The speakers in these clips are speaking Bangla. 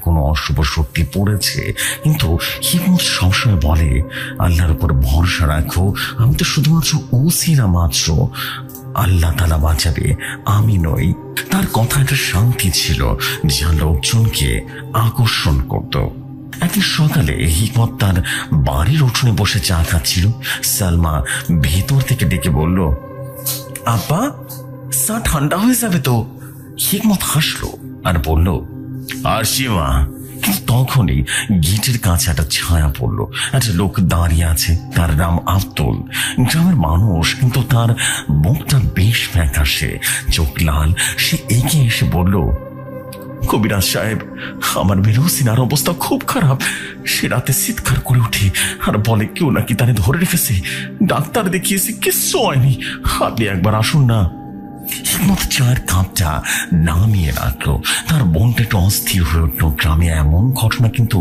কোনো অশুভ শক্তি পড়েছে, কিন্তু হিকমত সবসময় বলে আল্লাহর উপর ভরসা রাখো, আমি তো শুধুমাত্র ওসিলা মাত্র, আল্লাহ তাআলা বাঁচাবে, আমি নই। তার কথা একটা শান্তি ছিল যা লোকজনকে আকর্ষণ করত। একদিন সকালে হিকমত তার বাড়ির উঠোনে বসে চা খাচ্ছিল। সালমা ভেতর থেকে ডেকে বলল, আব্বা, চা ঠান্ডা হয়ে যাবে তো। হিকমত হাসলো আর বলল, আসছি মা। কিন্তু তখনই গেটের কাছে একটা ছায়া পড়লো। একটা লোক দাঁড়িয়ে আছে, তার নাম আব্দুল। গ্রামের মানুষ, কিন্তু তার মুখটা বেশ ফ্যাকাশে, চোখ লাল। সে এগিয়ে এসে বলল, কবিরাজ সাহেব, আমার মেয়ে রোজিনার অবস্থা খুব খারাপ। সে রাতে চিৎকার করে ওঠে আর বলে কেউ নাকি তারে ধরে রেখেছে। ডাক্তার দেখিয়েছি, কিচ্ছু হয়নি, আপনি একবার আসুন না। হিকমত চায়ের কাপটা নামিয়ে রাখলো। তার বোনটা একটু অস্থির হয়ে উঠল। গ্রামে এমন ঘটনা কিন্তু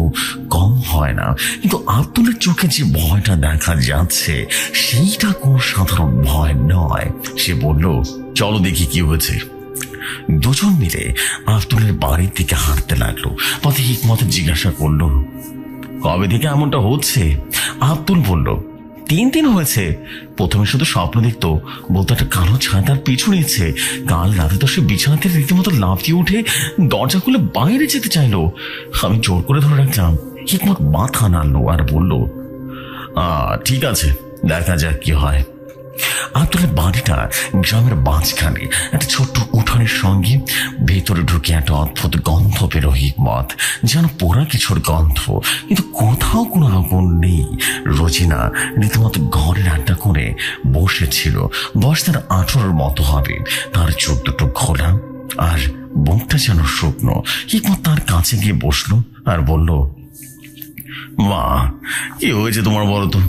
কম হয় না, কিন্তু আব্দুলের চোখে যে ভয়টা দেখা যাচ্ছে সেইটা কোনো সাধারণ ভয় নয়। সে বলল, চলো দেখি কি হয়েছে। দুজন মিলে আব্দুলের বাড়ির দিকে হাঁটতে লাগলো। পথে হিকমত জিজ্ঞাসা করলো, কবে থেকে এমনটা হচ্ছে? আব্দুল বলল, 3 দিন হয়েছে। প্রথমে শুধু স্বপ্ন দেখতো, বলতো একটা কালো ছায়া তার পিছু নিয়েছে। কাল রাতে তো সে বিছানাতে রীতিমতো লাফিয়ে উঠে দরজা খুলে বাইরে যেতে চাইলো। আমি জোর করে ধরে রাখলাম। হিকমত মাথা নাড়লো আর বলল, ঠিক আছে, দেখা যাক কি হয়। আব্দুলের বাড়িটা গ্রামের মাঝখানে একটা ছোট্ট উঠানের সঙ্গে। ভেতরে ঢুকে একটা অদ্ভুত গন্ধ বেরো। হিকমত যেন পোড়া কিছুর গন্ধ, কিন্তু কোথাও কোনো আগুন নেই। রোজিনা রীতিমতো ঘরে রান্না করে বসেছিল। বয়স তার 18-র মতো হবে। তার চোখ দুটো খোলা আর মুখটা যেন শুকনো। হিকমত তার কাছে গিয়ে বসলো আর বলল, মা, কি হয়েছে তোমার বলো তো?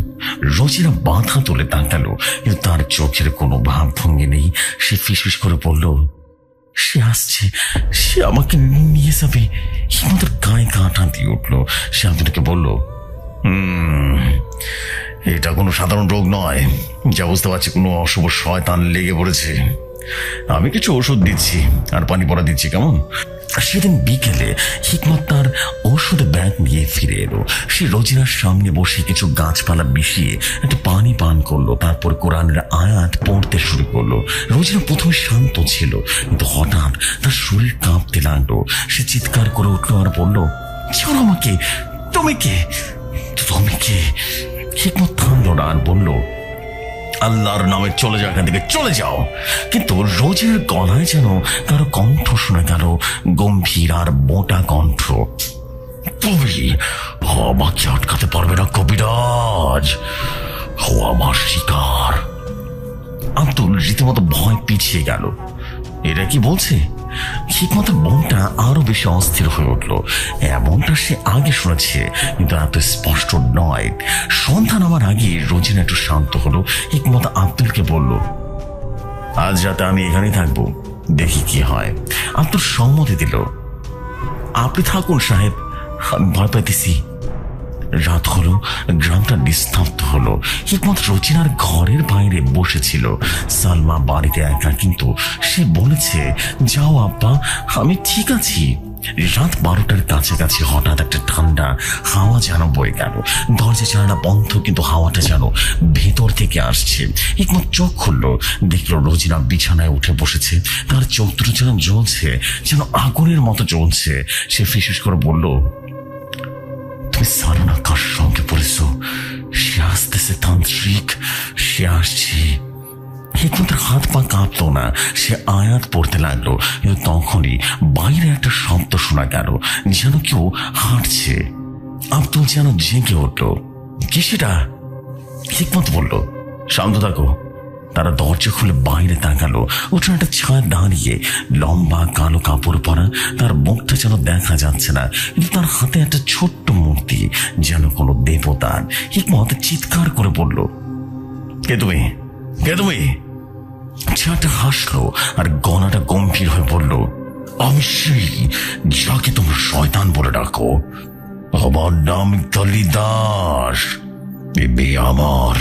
রোজিনা বাঁধা তুলে তাকালো, কিন্তু তার চোখের কোনো ভাব ভঙ্গি নেই। সে ফিসফিস করে বলল, সে আসছে, সে আমাকে নিয়ে যাবে। হিকমতের গায়ে কাঁটা দিয়ে উঠলো। সে আব্দুলকে বলল, এটা কোনো সাধারণ রোগ নয়, যা বুঝতে পারছি কোনো অশুভ শয়তান লেগে পড়েছে। আমি কিছু ওষুধ দিচ্ছি আর পানি পড়া দিচ্ছি, কেমন? সেদিন বিকেলে হিকমত তার ওষুধ ব্যাগ নিয়ে ফিরে এলো। সে রোজিনার সামনে বসে কিছু গাছপালা মিশিয়ে একটা পানি পান করলো। তারপর কোরআনের আয়াত পড়তে শুরু করলো। রোজিনা প্রথমে শান্ত ছিল, কিন্তু হঠাৎ তার শরীর কাঁপতে লাগলো। সে চিৎকার করে উঠলো আর বলল, ছাড়ো আমাকে, তুমি কে? তুমি কে? হিকমত থামলো না আর বলল, আল্লাহর নামে চলে যাও, এখান থেকে চলে যাও। কিন্তু রোজের গলায় যেন কারো কণ্ঠ শোনা গেল, গম্ভীর আর মোটা কণ্ঠ। তুমি আমাকে আটকাতে পারবে না কবিরাজ, ও আমার শিকার। আব্দুল রীতিমতো ভয় পিছিয়ে গেল। এরা কি বলছে? হিকমতের মনটা আরো বেশি অস্থির হয়ে উঠল। এমনটা সে আগে শুনেছে, কিন্তু এত স্পষ্ট নয়। সন্ধ্যা নামার আগে রোজিনা একটু শান্ত হলো। হিকমত আব্দুলকে বলল, আজ রাতে আমি এখানেই থাকবো, দেখি কি হয়। আব্দুল সম্মতি দিল। আপনি থাকুন সাহেব, আমি ভয় পাইতেছি। রাত হলো, গ্রামটা নিস্তব্ধ হলো। হিকমত রোজিনার ঘরের বাইরে বসেছিল। সালমা বাড়িতে একা, কিন্তু সে বলেছে, যাও আব্বা, আমি ঠিক আছি। রাত 12টার কাছাকাছি হঠাৎ একটা ঠান্ডা হাওয়া যেন বয়ে গেল। দরজা জানালা বন্ধ, কিন্তু হাওয়াটা যেন ভেতর থেকে আসছে। হিকমত চোখ খুললো, দেখলো রোজিনা বিছানায় উঠে বসেছে। তার চোখ দুটো যেন জ্বলছে, যেন আগুনের মতো জ্বলছে। সে ফিসফিস করে বলল, তুমি জানো না কার সঙ্গে পড়েছো? সে আসতেছে তান্ত্রিক, সে আসছে। হিকমতের হাত পা কাঁপতো না। সে আয়াত পড়তে লাগলো, কিন্তু তখনই বাইরে একটা শব্দ শোনা গেল, যেন কেউ হাঁটছে। আব্দুল যেন জেগে উঠল। কি সেটা? হিকমত বলল, শান্ত থাকো। তারা দরজা খুলে বাইরে তাকালো। উঠে একটা ছায়া দাঁড়িয়ে, লম্বা কালো কাপড় পরা। তার মুখটা যেন দেখা যাচ্ছে না, কিন্তু তার হাতে একটা ছোট্ট মূর্তি, যেন কোনো দেবতার। হিকমত চিৎকার করে বলল, কে তুমি? কে তুমি? ছায়াটা হাসলো আর গলাটা গম্ভীর হয়ে বলল, আমি সেই যাকে তোমরা শয়তান বলে ডাকো। আমার নাম কালিদাস, এ মেয়ে আমার।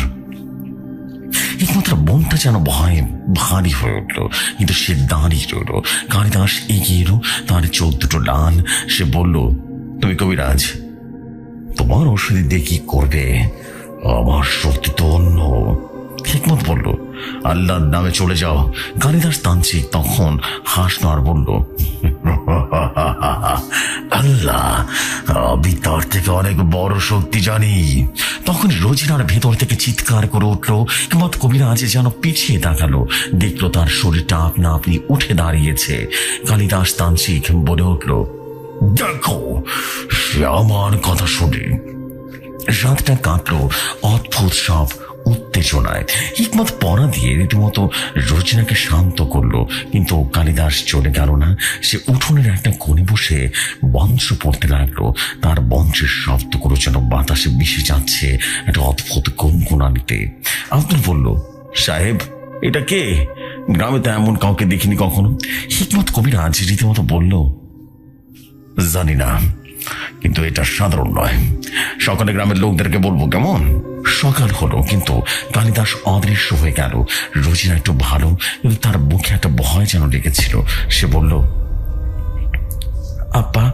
হিকমতের মনটা যেন ভয়ে ভারী হয়ে উঠল, কিন্তু সে দাঁড়িয়ে রইল। কালিদাস এগিয়ে এলো, তার চোখ দুটো লাল। সে বলল, তুমি কবিরাজ, তোমার ওষুধ দিয়ে কি করবে? আমার শক্তি তো অন্য। হিকমত বলল, আল্লাহর নামে চলে যাও। কালিদাস তান্ত্রিক তখন হাসলো আর বলল, আল্লাহ, আমি তার থেকে অনেক বড় শক্তি জানি। তখন রোজিনার ভেতর থেকে চিৎকার করে উঠলো। হিকমত কবিরাজ যেন পিছিয়ে তাকালো, দেখলো তার শরীরটা আপনা আপনি উঠে দাঁড়িয়েছে। কালিদাস তান্ত্রিক বলে উঠল, দেখো, সে আমার কথা শোনে। রাতটা কাটলো অদ্ভুত সব উত্তেজনায়। হিকমত পড়া দিয়ে রীতিমতো রোজিনাকে শান্ত করলো, কিন্তু কালিদাস চলে গেল না। সে উঠোনের একটা কোণে বসে বঞ্চ পড়তে লাগলো। তার বঞ্চের শব্দগুলো যেন বাতাসে মিশে যাচ্ছে একটা অদ্ভুত গুনগুনানিতে। আব্দুল বলল, সাহেব, এটা কে? গ্রামে তো এমন কাউকে দেখিনি কখনো। হিকমত কবিরাজ রীতিমতো বলল, জানি না, কিন্তু এটা সাধারণ নয়। সকালে গ্রামের লোকদেরকে বলবো, কেমন? সকাল হলো, কিন্তু কালিদাস অদৃশ্য হয়ে গেল। রোজিনা একটু ভালো, কিন্তু তার মুখে একটা ভয় যেন লেগেছিল। সে বলল, আব্বা,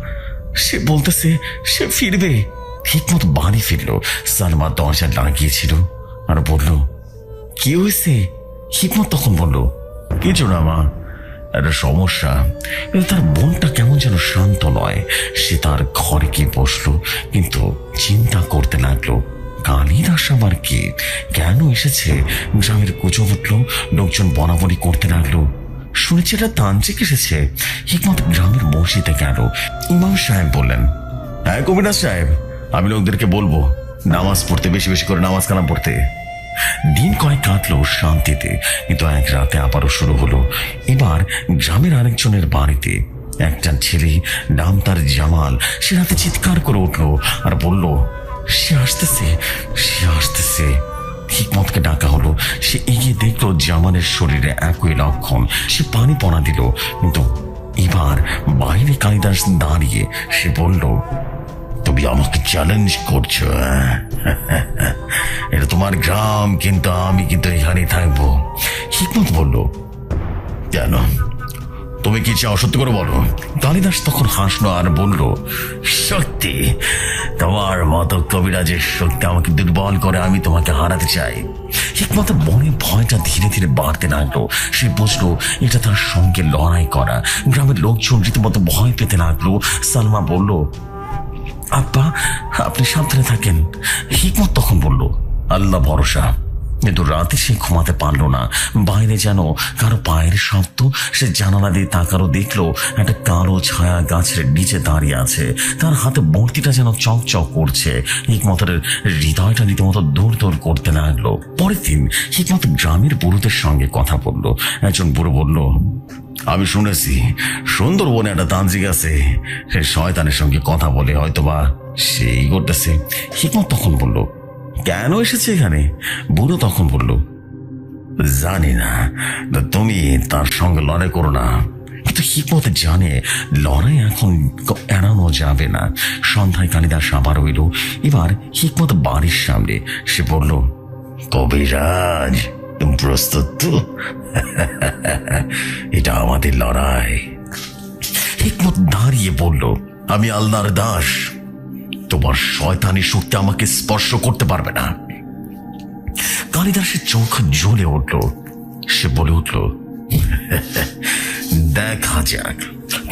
সে বলতেছে সে ফিরবে। হিকমত বাড়ি ফিরল। সালমা দরজা লাগিয়েছিল আর বলল, কি হয়েছে? হিকমত তখন বলল, কিছু না মা, একটা সমস্যা। কিন্তু তার মনটা কেমন যেন শান্ত নয়। সে তার ঘরে গিয়ে বসলো, কিন্তু চিন্তা করতে লাগলো, কালিদাস আবার কে? কেন এসেছে? গ্রামের গুজব উঠলো, লোকজন বলাবলি করতে লাগলো, শুনেছি এটা তান্ত্রিক এসেছে। হিকমত গ্রামের মসজিদে গেল। ইমাম সাহেব বললেন, হ্যাঁ কবিরাজ সাহেব, আমি লোকদেরকে বলবো নামাজ পড়তে, বেশি বেশি করে নামাজ কালাম পড়তে। দিন কয়েক কাটলো শান্তিতে, কিন্তু এক রাতে আবারও শুরু হলো। এবার গ্রামের আরেকজনের বাড়িতে একটা ছেলে, নাম তার জামাল, সে রাতে চিৎকার করে উঠলো আর বলল, সে আসতেছে, সে আসতেছে। হিকমতকে ডাকা হলো। সে এগিয়ে দেখলো জামালের শরীরে একই লক্ষণ। সে পানি পনা দিল, কিন্তু এবার বাইরে কালিদাস দাঁড়িয়ে। সে বলল, তুমি আমাকে চ্যালেঞ্জ করছো? এটা তোমার গ্রাম, কিন্তু আমি কিন্তু এখানেই থাকবো। হিকমত বলল, কেন, তুমি কি চাও সত্যি করে বলো? কালিদাস তখন হাসলো আর বলল, সত্যি, তোমার মতো কবিরাজের শক্তি আমাকে দুর্বল করে, আমি তোমাকে হারাতে চাই। হিকমতের মনে ভয়টা ধীরে ধীরে বাড়তে লাগলো। সে বুঝলো এটা তার সঙ্গে লড়াই করা। গ্রামের লোকজন রীতিমতো ভয় পেতে লাগলো। সালমা বলল, আব্বা, আপনি সাবধানে থাকেন। হিকমত তখন বলল, আল্লাহ ভরসা। কিন্তু রাতে সে ঘুমাতে পারলো না। বাইরে যেন কারো পায়ের শব্দ। সে জানালা দিয়ে তাকারও, দেখলো একটা কালো ছায়া গাছের নিচে দাঁড়িয়ে আছে। তার হাতে মূর্তিটা যেন চকচক করছে। হিকমতের হৃদয়টা রীতিমতো দৌড় দৌড় করতে লাগলো। পরের দিন হিকমত গ্রামের বুড়োদের সঙ্গে কথা বলল। একজন বুড়ো বলল, আমি শুনেছি সুন্দরবনে একটা তান্ত্রিক আছে, সে শয়তানের সঙ্গে কথা বলে, হয়তোবা সেই করতেছে। হিকমত তখন বলল, কেন এসেছে এখানে? বুড়ো তখন বলল, জানি না, তুমি তার সঙ্গে লড়াই করো না। কিন্তু হিকমত জানে লড়াই এখন এড়ানো যাবে না। সন্ধ্যায় কালিদাস আবার হইল। এবার হিকমত বাড়ির সামনে। সে বলল, কবিরাজ, তুমি প্রস্তুত তো? এটা আমাদের লড়াই। হিকমত দাঁড়িয়ে বলল, আমি আল্লাহর দাস, তোমার শয়তানি শক্তি আমাকে স্পর্শ করতে পারবে না। কালিদাসের চোখ জ্বলে উঠল। সে বলে উঠল, দেখা যাক।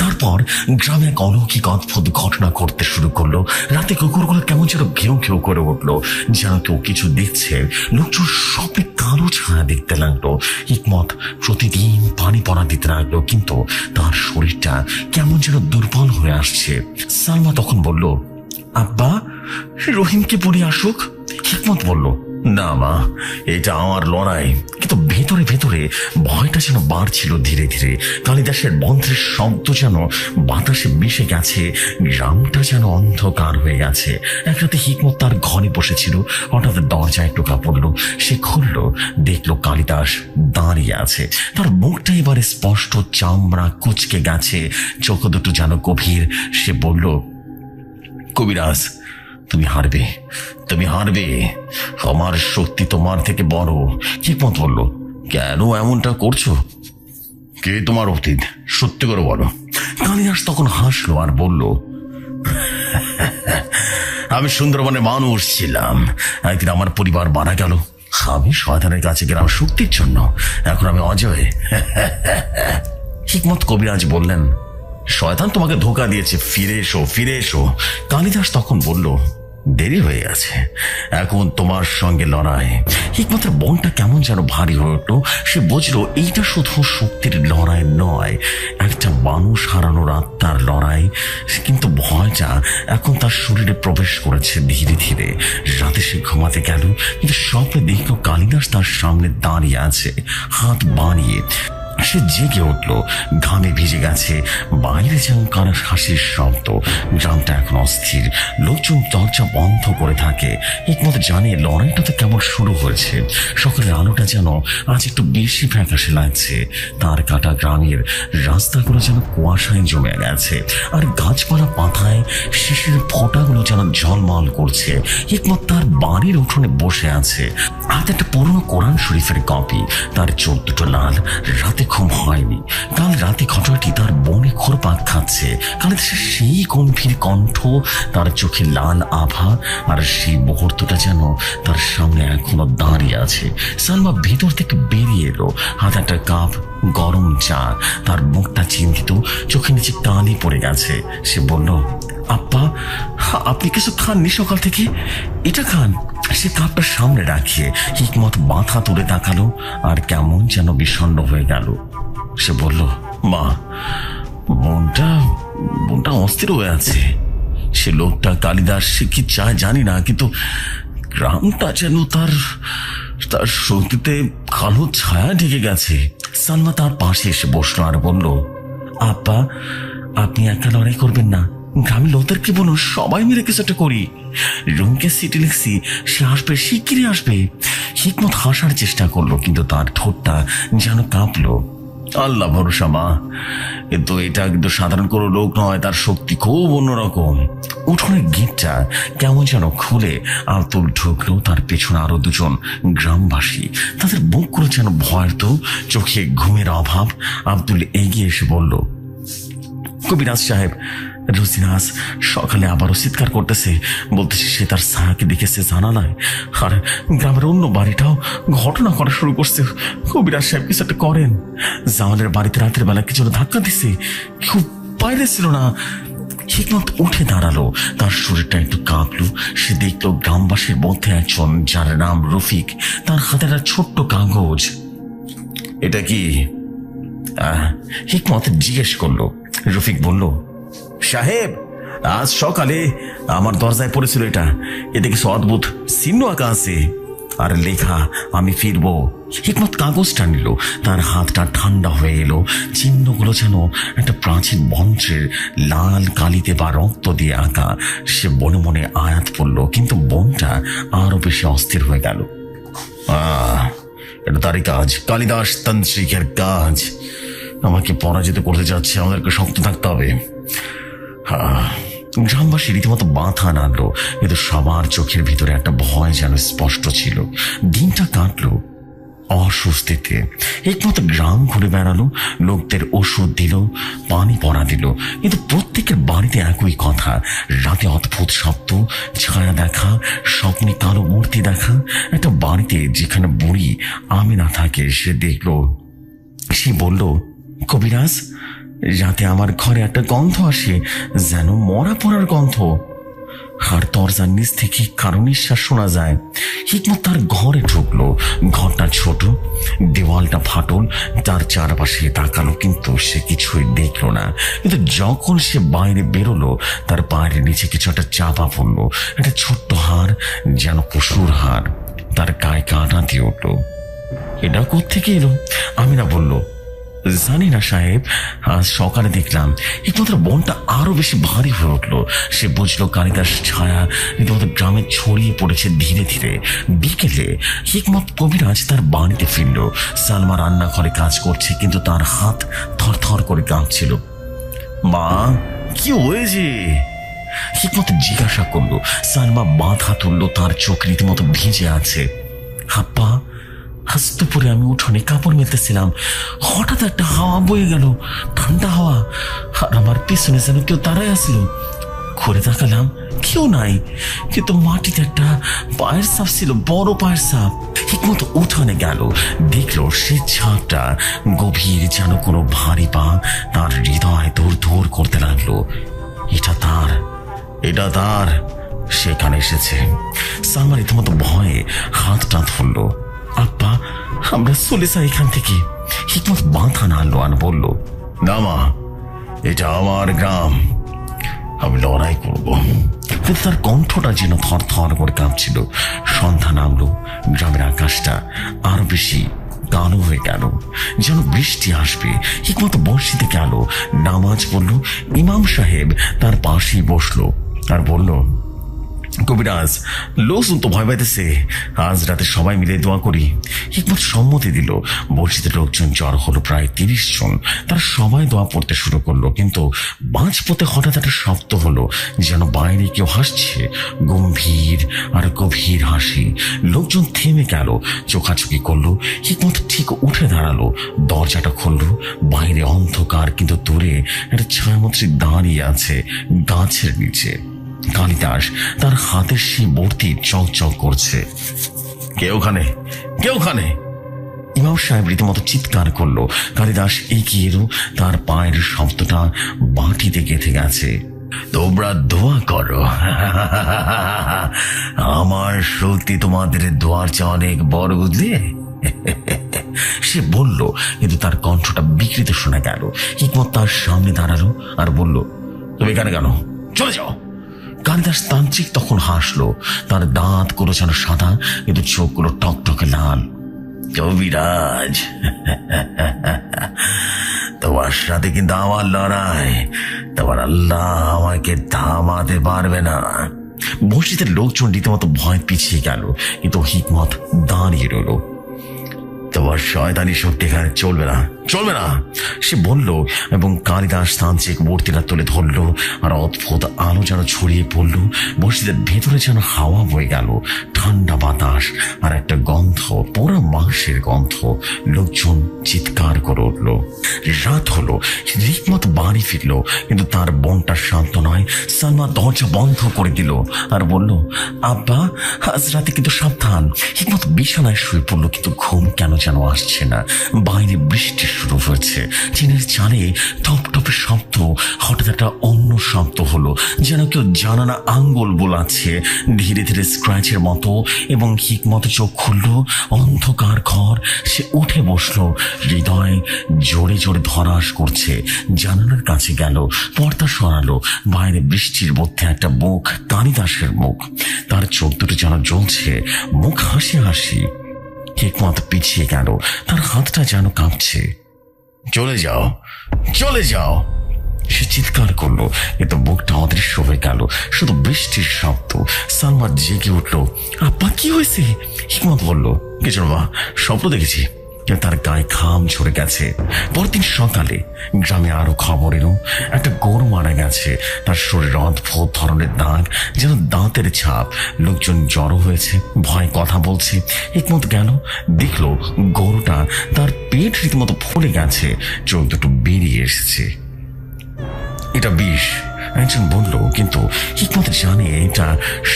তারপর গ্রামে এক অলৌকিক অদ্ভুত ঘটনা ঘটতে শুরু করলো। রাতে কুকুরগুলো কেমন যেন ঘেউ ঘেউ করে উঠলো, যেন কেউ কিছু দেখছে। লোকজন সবে কালো ছায়া দেখতে লাগলো। হিকমত প্রতিদিন পানি পড়া দিতে লাগলো, কিন্তু তার শরীরটা কেমন যেন দুর্বল হয়ে আসছে। সালমা তখন বলল, আব্বা, রহিমকে বলে আসুক। হিকমত বলল, না মা, এটা আমার লড়াই। কিন্তু ভেতরে ভেতরে ভয়টা যেন বাড়ছিল ধীরে ধীরে। কালিদাসের মন্ত্রের শব্দ যেন বাতাসে মিশে গেছে। গ্রামটা যেন অন্ধকার হয়ে গেছে। এক রাতে হিকমত তার ঘরে বসেছিল। হঠাৎ দরজায় টোকা পড়ল। সে খুলল, দেখলো কালিদাস দাঁড়িয়ে আছে। তার মুখটা এবারে স্পষ্ট, চামড়া কুচকে গেছে, চোখ দুটো যেন গভীর। সে বলল, কবিরাজ, তুমি হারবে, তুমি হারবে। আমার শক্তি তোমার থেকে বড়। হিকমত বলল, কেন এমনটা করছো? কে তোমার অতীত? সত্যি করে বলো। কালিদাস তখন হাসলো আর বলল, আমি সুন্দরবনে মানুষ ছিলাম, একদিন আমার পরিবার মারা গেল, আমি শয়তানের কাছে গেলাম শক্তির জন্য, এখন আমি অজয়। হিকমত কবিরাজ বললেন, শয়তান তোমাকে ধোঁকা দিয়েছে, ফিরে এসো ফিরে এসো। কালিদাস তখন বলল, দেরি হয়ে গেছে, এখন তোমার সঙ্গে লড়াই। হিকমতের মনটা কেমন যেন ভারী হয়ে উঠলো। সে বুঝলো এইটা শুধু শক্তির লড়াই নয়, একটা মানুষ হারানোর আত্মার লড়াই। কিন্তু ভয়টা এখন তার শরীরে প্রবেশ করেছে ধীরে ধীরে। রাতে সে ঘুমাতে গেল, কিন্তু স্বপ্নে দেখলো কালিদাস তার সামনে দাঁড়িয়ে আছে, হাত বাড়িয়ে। সে জেগে উঠল, ঘামে ভিজে গেছে, বাইরে যেমন কারোর হাসির শব্দ। গ্রামটা এখন অস্থির, লোকজন দরজা বন্ধ করে থাকে। হিকমত জানে লড়াইটা তো কেমন শুরু হয়েছে। সকালের আলোটা যেন আজ একটু বেশি ফ্যাকাশে লাগছে। তার কাটা গ্রামের রাস্তাগুলো যেন কুয়াশায় জমে গেছে, আর গাছপালা পাতায় শিশির ফোঁটাগুলো যেন ঝলমল করছে। হিকমত তার বাড়ির উঠোনে বসে আছে, হাতে একটা পুরনো কোরআন শরীফের কপি। তার চোখ দুটো লাল, রাতে ঘুম হয়নি। কাল রাতে ঘটনাটি তার বনে ঘুরপাক খাচ্ছে। কালিদাসের সেই গম্ভীর কণ্ঠ, তার চোখে লাল আভা, আর সেই মুহূর্তটা যেন তার সামনে এখনো দাঁড়িয়ে আছে। সালমা ভেতর থেকে বেরিয়ে এলো, হাতে একটা কাপ গরম চা। তার মুখটা চিন্তিত, চোখের নিচে কালি পড়ে গেছে। সে বলল, আপ্পা, আপনি কিছু খাননি সকাল থেকে? এটা খান। সে কাপটা সামনে রাখিয়ে হিকমত মাথা তুলে তাকালো, আর কেমন যেন বিষণ্ণ হয়ে গেল। সে বলল, মা, মনটা মনটা অস্থির হয়ে আছে। সে লোকটা কালিদাস, সে কি চায় জানি না, কিন্তু গ্রামটা যেন তার তার শক্তিতে কালো ছায়া ঢেকে গেছে। সালমা তার পাশে এসে বসলো আর বলল, আব্বা, আপনি একা লড়াই করবেন না, গ্রামের লোকদেরকে বলুন সবাই মিলে কিছু একটা করি। রুমকে সিটি লিখছি, সে আসবে, শিগগিরই আসবে। হিকমত হাসার চেষ্টা করলো, কিন্তু তার ঠোঁটটা যেন কাঁপলো। আল্লাহ ভরসা মা, কিন্তু এটা কিন্তু সাধারণ কোনো লোক নয়, তার শক্তি খুব অন্যরকম। উঠোনের গেটটা কেমন যেন খুলে আব্দুল ঢুকলো, তার পেছনে আরো দুজন গ্রামবাসী। তাদের বুকগুলো যেন ভয়ার্ত, চোখে ঘুমের অভাব। আব্দুল এগিয়ে এসে বলল, কবিরাজ সাহেব, রুজিনাস সকালে আবারও চিৎকার করতেছে, বলতেছে সে তার ছায়াকে দেখেছে জানালায়, আর গ্রামের অন্য বাড়িটাও ঘটনা করা শুরু করছে। কবিরাজ সাহেব কিছু একটা করেন। জামালের বাড়িতে রাতের বেলা কিছু ধাক্কা দিছে, খুব বাইরে ছিল না। হিকমত উঠে দাঁড়ালো, তার শরীরটা একটু কাঁপলো। সে দেখলো গ্রামবাসীর মধ্যে একজন, যার নাম রফিক। তার হাতে একটা ছোট্ট কাগজ। এটা কি? হিকমত জিজ্ঞেস করলো। রফিক বলল, সাহেব, আজ সকালে আমার দরজায় পড়েছিল এটা। এতে কিছু অদ্ভুত চিহ্ন আঁকা আছে, আর লেখা, আমি ফিরবো। হিকমত কাগজটা নিল, তার হাতটা ঠান্ডা হয়ে এলো। চিহ্নগুলো যেন একটা প্রাচীন মন্ত্রের লাল কালিতে বা রক্ত দিয়ে আঁকা। সে মনে মনে আয়াত পড়ল, কিন্তু মনটা আরো বেশি অস্থির হয়ে গেল। এটা তারই কাজ, কালিদাস তান্ত্রিকের কাজ। আমাকে পরাজিত করতে যাচ্ছে, আমাদেরকে শক্ত থাকতে হবে। গ্রামবাসী রীতিমতো বাধা নাড়লো, কিন্তু সবার চোখের ভিতরে একটা ভয় যেন স্পষ্ট ছিল। দিনটা কাটলো অস্বস্তিতে। একমাত্র গ্রাম ঘুরে বেড়ালো, লোকদের ওষুধ দিল, পানি পড়া দিল, কিন্তু প্রত্যেকের বাড়িতে একই কথা। রাতে অদ্ভুত শব্দ, ছায়া দেখা, স্বপ্নে কালো মূর্তি দেখা। একটা বাড়িতে যেখানে বুড়ি আমিনা থাকে, সে দেখলো। সে বলল, কবিরাজ, রাতে আমার ঘরে একটা গন্ধ আসে, যেন মরা পড়ার গন্ধ, আর দরজার নিচ থেকে কারো নিঃশ্বাস শোনা যায়। হিকমত তার ঘরে ঢুকলো। ঘরটা ছোট, দেওয়ালটা ফাটল, তার চারপাশে তাকালো, কিন্তু সে কিছুই দেখলো না। কিন্তু যখন সে বাইরে বেরোলো, তার পায়ের নিচে কিছু একটা চাপা পড়লো, একটা ছোট্ট হাড়, যেন পশুর হাড়। তার গায়ে কাঁটা দিয়ে উঠলো। এটা কোত্থেকে এলো? আমিনা বলল, জানি না সাহেব, আজ সকালে দেখলাম। একমাত্র বনটা আরো বেশি ভারী হয়ে উঠলো। সে বুঝলো কালিদাস ছায়া রীতিমতো গ্রামে ছড়িয়ে পড়েছে ধীরে ধীরে। বিকেলে হিকমত কবিরাজ তার বাড়িতে ফিরল। সালমা রান্নাঘরে কাজ করছে, কিন্তু তার হাত থর থর করে কাঁপছিল। মা, কি হয়েছে? হিকমত জিজ্ঞাসা করলো। সালমা মাথা তুললো, তার চোখ রীতিমতো ভিজে আছে। হাপ্পা, হাসতে পরে আমি উঠোনে কাপড় মেলতেছিলাম, হঠাৎ একটা হাওয়া বয়ে গেল, ঠান্ডা হাওয়া, আর আমার পিছনে যেন কেউ দাঁড়ায় আসলো। ঘুরে তাকালাম, কেউ নাই, কিন্তু মাটিতে একটা পায়ের ছাপ ছিল, বড় পায়ের ছাপ। হিকমত উঠানে গেল, দেখলো সে ছাপটা গভীর, যেন কোনো ভারী পা তার হৃদয় দৌড় দৌড় করতে লাগলো। এটা তার সেখানে এসেছে। সালমা রীতিমতো ভয়ে হাতটা ধরলো। আব্বা, আমরা চলে যাই এখান থেকে। হিকমত মাথা নাড়লো আর বলল, না মা, এটা আমার গ্রাম, আমি লড়াই করব। কিন্তু তার কণ্ঠটা যেন থর থর করে কাঁপছিল। সন্ধ্যা নামলো, গ্রামের আকাশটা আরো বেশি কালো হয়ে গেল, যেন বৃষ্টি আসবে। হিকমত মসজিদে গেল, নামাজ পড়ল। ইমাম সাহেব তার পাশেই বসলো আর বলল, কবিরাজ, লোকজন তো ভয় পাইতেছে, আজ রাতে সবাই মিলে দোয়া করি। হিকমত সম্মতি দিল। মসজিদের লোকজন জড় হলো প্রায় 30 জন। তারা সবাই দোয়া পড়তে শুরু করলো, কিন্তু মাঝপথে হঠাৎ একটা শব্দ হলো, যেন বাইরে কেউ হাসছে, গম্ভীর আর গভীর হাসি। লোকজন থেমে গেল, চোখাচোখি করলো। হিকমত ঠিক উঠে দাঁড়ালো, দরজাটা খুললো। বাইরে অন্ধকার, কিন্তু দূরে একটা ছায়ামূর্তি দাঁড়িয়ে আছে গাছের নিচে। কালিদাস তার হাতের সেই মূর্তি চকচক করছে। কেউখানে, কেউখানে! ইমাম সাহেব রীতিমতো চিৎকার করলো। কালিদাস এগিয়ে এলো, তার পায়ের শব্দটা মাটিতে গেঁথে গেছে। তোমরা দোয়া করো, আমার শক্তি তোমাদের দোয়ার চেয়ে অনেক বড়, বুঝলে? সে বলল, কিন্তু তার কণ্ঠটা বিকৃত শোনা গেল। হিকমত তার সামনে দাঁড়ালো আর বলল, তুমি এখানে কেন? চলে যাও। কালিদাস তান্ত্রিক তখন হাসলো। তার দাঁতগুলো যেন সাদা, কিন্তু চোখগুলো টকটকে লাল। কবিরাজ, তোমার সাথে কিন্তু আমার লড়াই, তোমার আল্লাহ আমাকে থামাতে পারবে না। মসজিদের লোকজন রীতিমতো ভয় পিছিয়ে গেল, কিন্তু হিকমত দাঁড়িয়ে রইল। তোমার শয়তানি শক্তি এখানে চলবে না, চলবে না, সে বলল। এবং কালিদাস তান্ত্রিক মূর্তিটা তুলে ধরলো, আর অদ্ভুত আলো যেন ছড়িয়ে পড়ল। মসজিদের ভেতরে যেন হাওয়া বয়ে গেল, ঠান্ডা বাতাস আর একটা গন্ধ, পোড়া মাংসের গন্ধ। লোকজন চিৎকার করে উঠল। রাত হলো, হিকমত বাড়ি ফিরল, কিন্তু তার বোনটা শান্ত নয়। সালমা দরজা বন্ধ করে দিল আর বলল, আব্বা, আজ রাতে কিন্তু সাবধান। হিকমত বিছানায় শুয়ে পড়লো, কিন্তু ঘুম কেন যেন আসছে না। বাইরে বৃষ্টি শুরু হয়েছে, টিনের চালে টপটপে শব্দ। হঠাৎ একটা অন্য শব্দ হলো, যেন কেউ জানানা আঙ্গুল বোলাচ্ছে, ধীরে ধীরে স্ক্র্যাচের মতো। এবং হিকমত চোখ খুললো, অন্ধকার ঘর। সে উঠে বসলো, হৃদয় জোরে জোরে ধরাস করছে। জানালার কাছে গেল, পর্দা সরালো। বাইরে বৃষ্টির মধ্যে একটা মুখ, কালিদাসের মুখ। তার চোখ দুটো যেন জ্বলছে, মুখ হাসি হাসি। হিকমত পিছিয়ে গেল, তার হাতটা যেন কাঁপছে। চলে যাও, চলে যাও, সে চিৎকার করলো, কিন্তু মুখটা অদৃশ্য হয়ে গেল, শুধু বৃষ্টির শব্দ। সালমা জেগে উঠল। আব্বা, কি হয়েছে? হিকমত বলল, কিছু না, স্বপ্ন দেখেছি। তার গায়ে ঘাম ঝরে গেছে। পরদিন সকালে গ্রামে আরো খবর এলো, একটা গরু মারা গেছে। তার শরীরে অদ্ভুত ধরনের দাগ, যেন দাঁতের ছাপ। লোকজন জড়ো হয়েছে, ভয় কথা বলছে। হিকমত গেল, দেখলো গরুটা, তার পেট রীতিমতো ফুলে গেছে, চোখ দুটো বেরিয়ে এসেছে। এটা বিষ, একজন বলল, কিন্তু হিকমত জানে এটা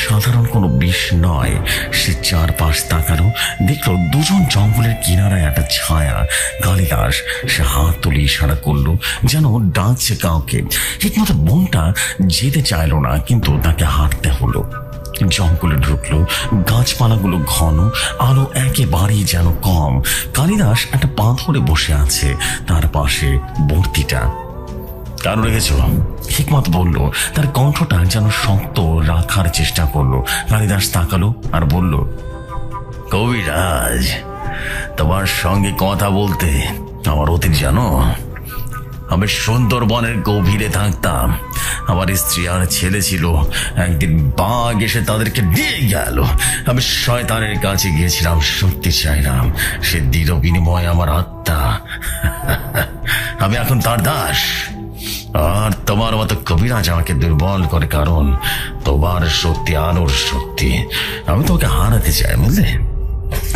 সাধারণ কোনো বিষ নয়। সে চারপাশ তাকালো, দেখলো দুজন জঙ্গলের কিনারায় একটা ছায়া। কালিদাস, সে হাত তুলে ইশারা করলো, যেন ডাকছে কাউকে। হিকমতের মনটা যেতে চাইল না, কিন্তু তাকে হাঁটতে হলো। জঙ্গলে ঢুকলো, গাছপালাগুলো ঘন, আলো একেবারেই যেন কম। কালিদাস একটা পাথরে বসে আছে, তার পাশে মূর্তিটা। কেন রেখেছ? হিকমত বলল, তার কণ্ঠটা যেন শক্ত রাখার চেষ্টা করলো। কালিদাস তাকালো আর বলল, কবিরাজ, তোমার সঙ্গে কথা বলতে আমার অতীত জানো? আমি সুন্দরবনের গভীরে থাকতাম, আমার স্ত্রী আর ছেলে ছিল। একদিন বাঘ এসে তাদেরকে নিয়ে গেল। আমি শয়তানের কাছে গিয়েছিলাম, সত্যি চাইলাম, সে দিল বিনিময় আমার আত্মা। আমি এখন তার দাস। আর তোমার মতো কবিরাজ আমাকে দুর্বল করে, কারণ তোমার শক্তি আলোর শক্তি। আমি তোমাকে হারাতে চাই, বুঝলে?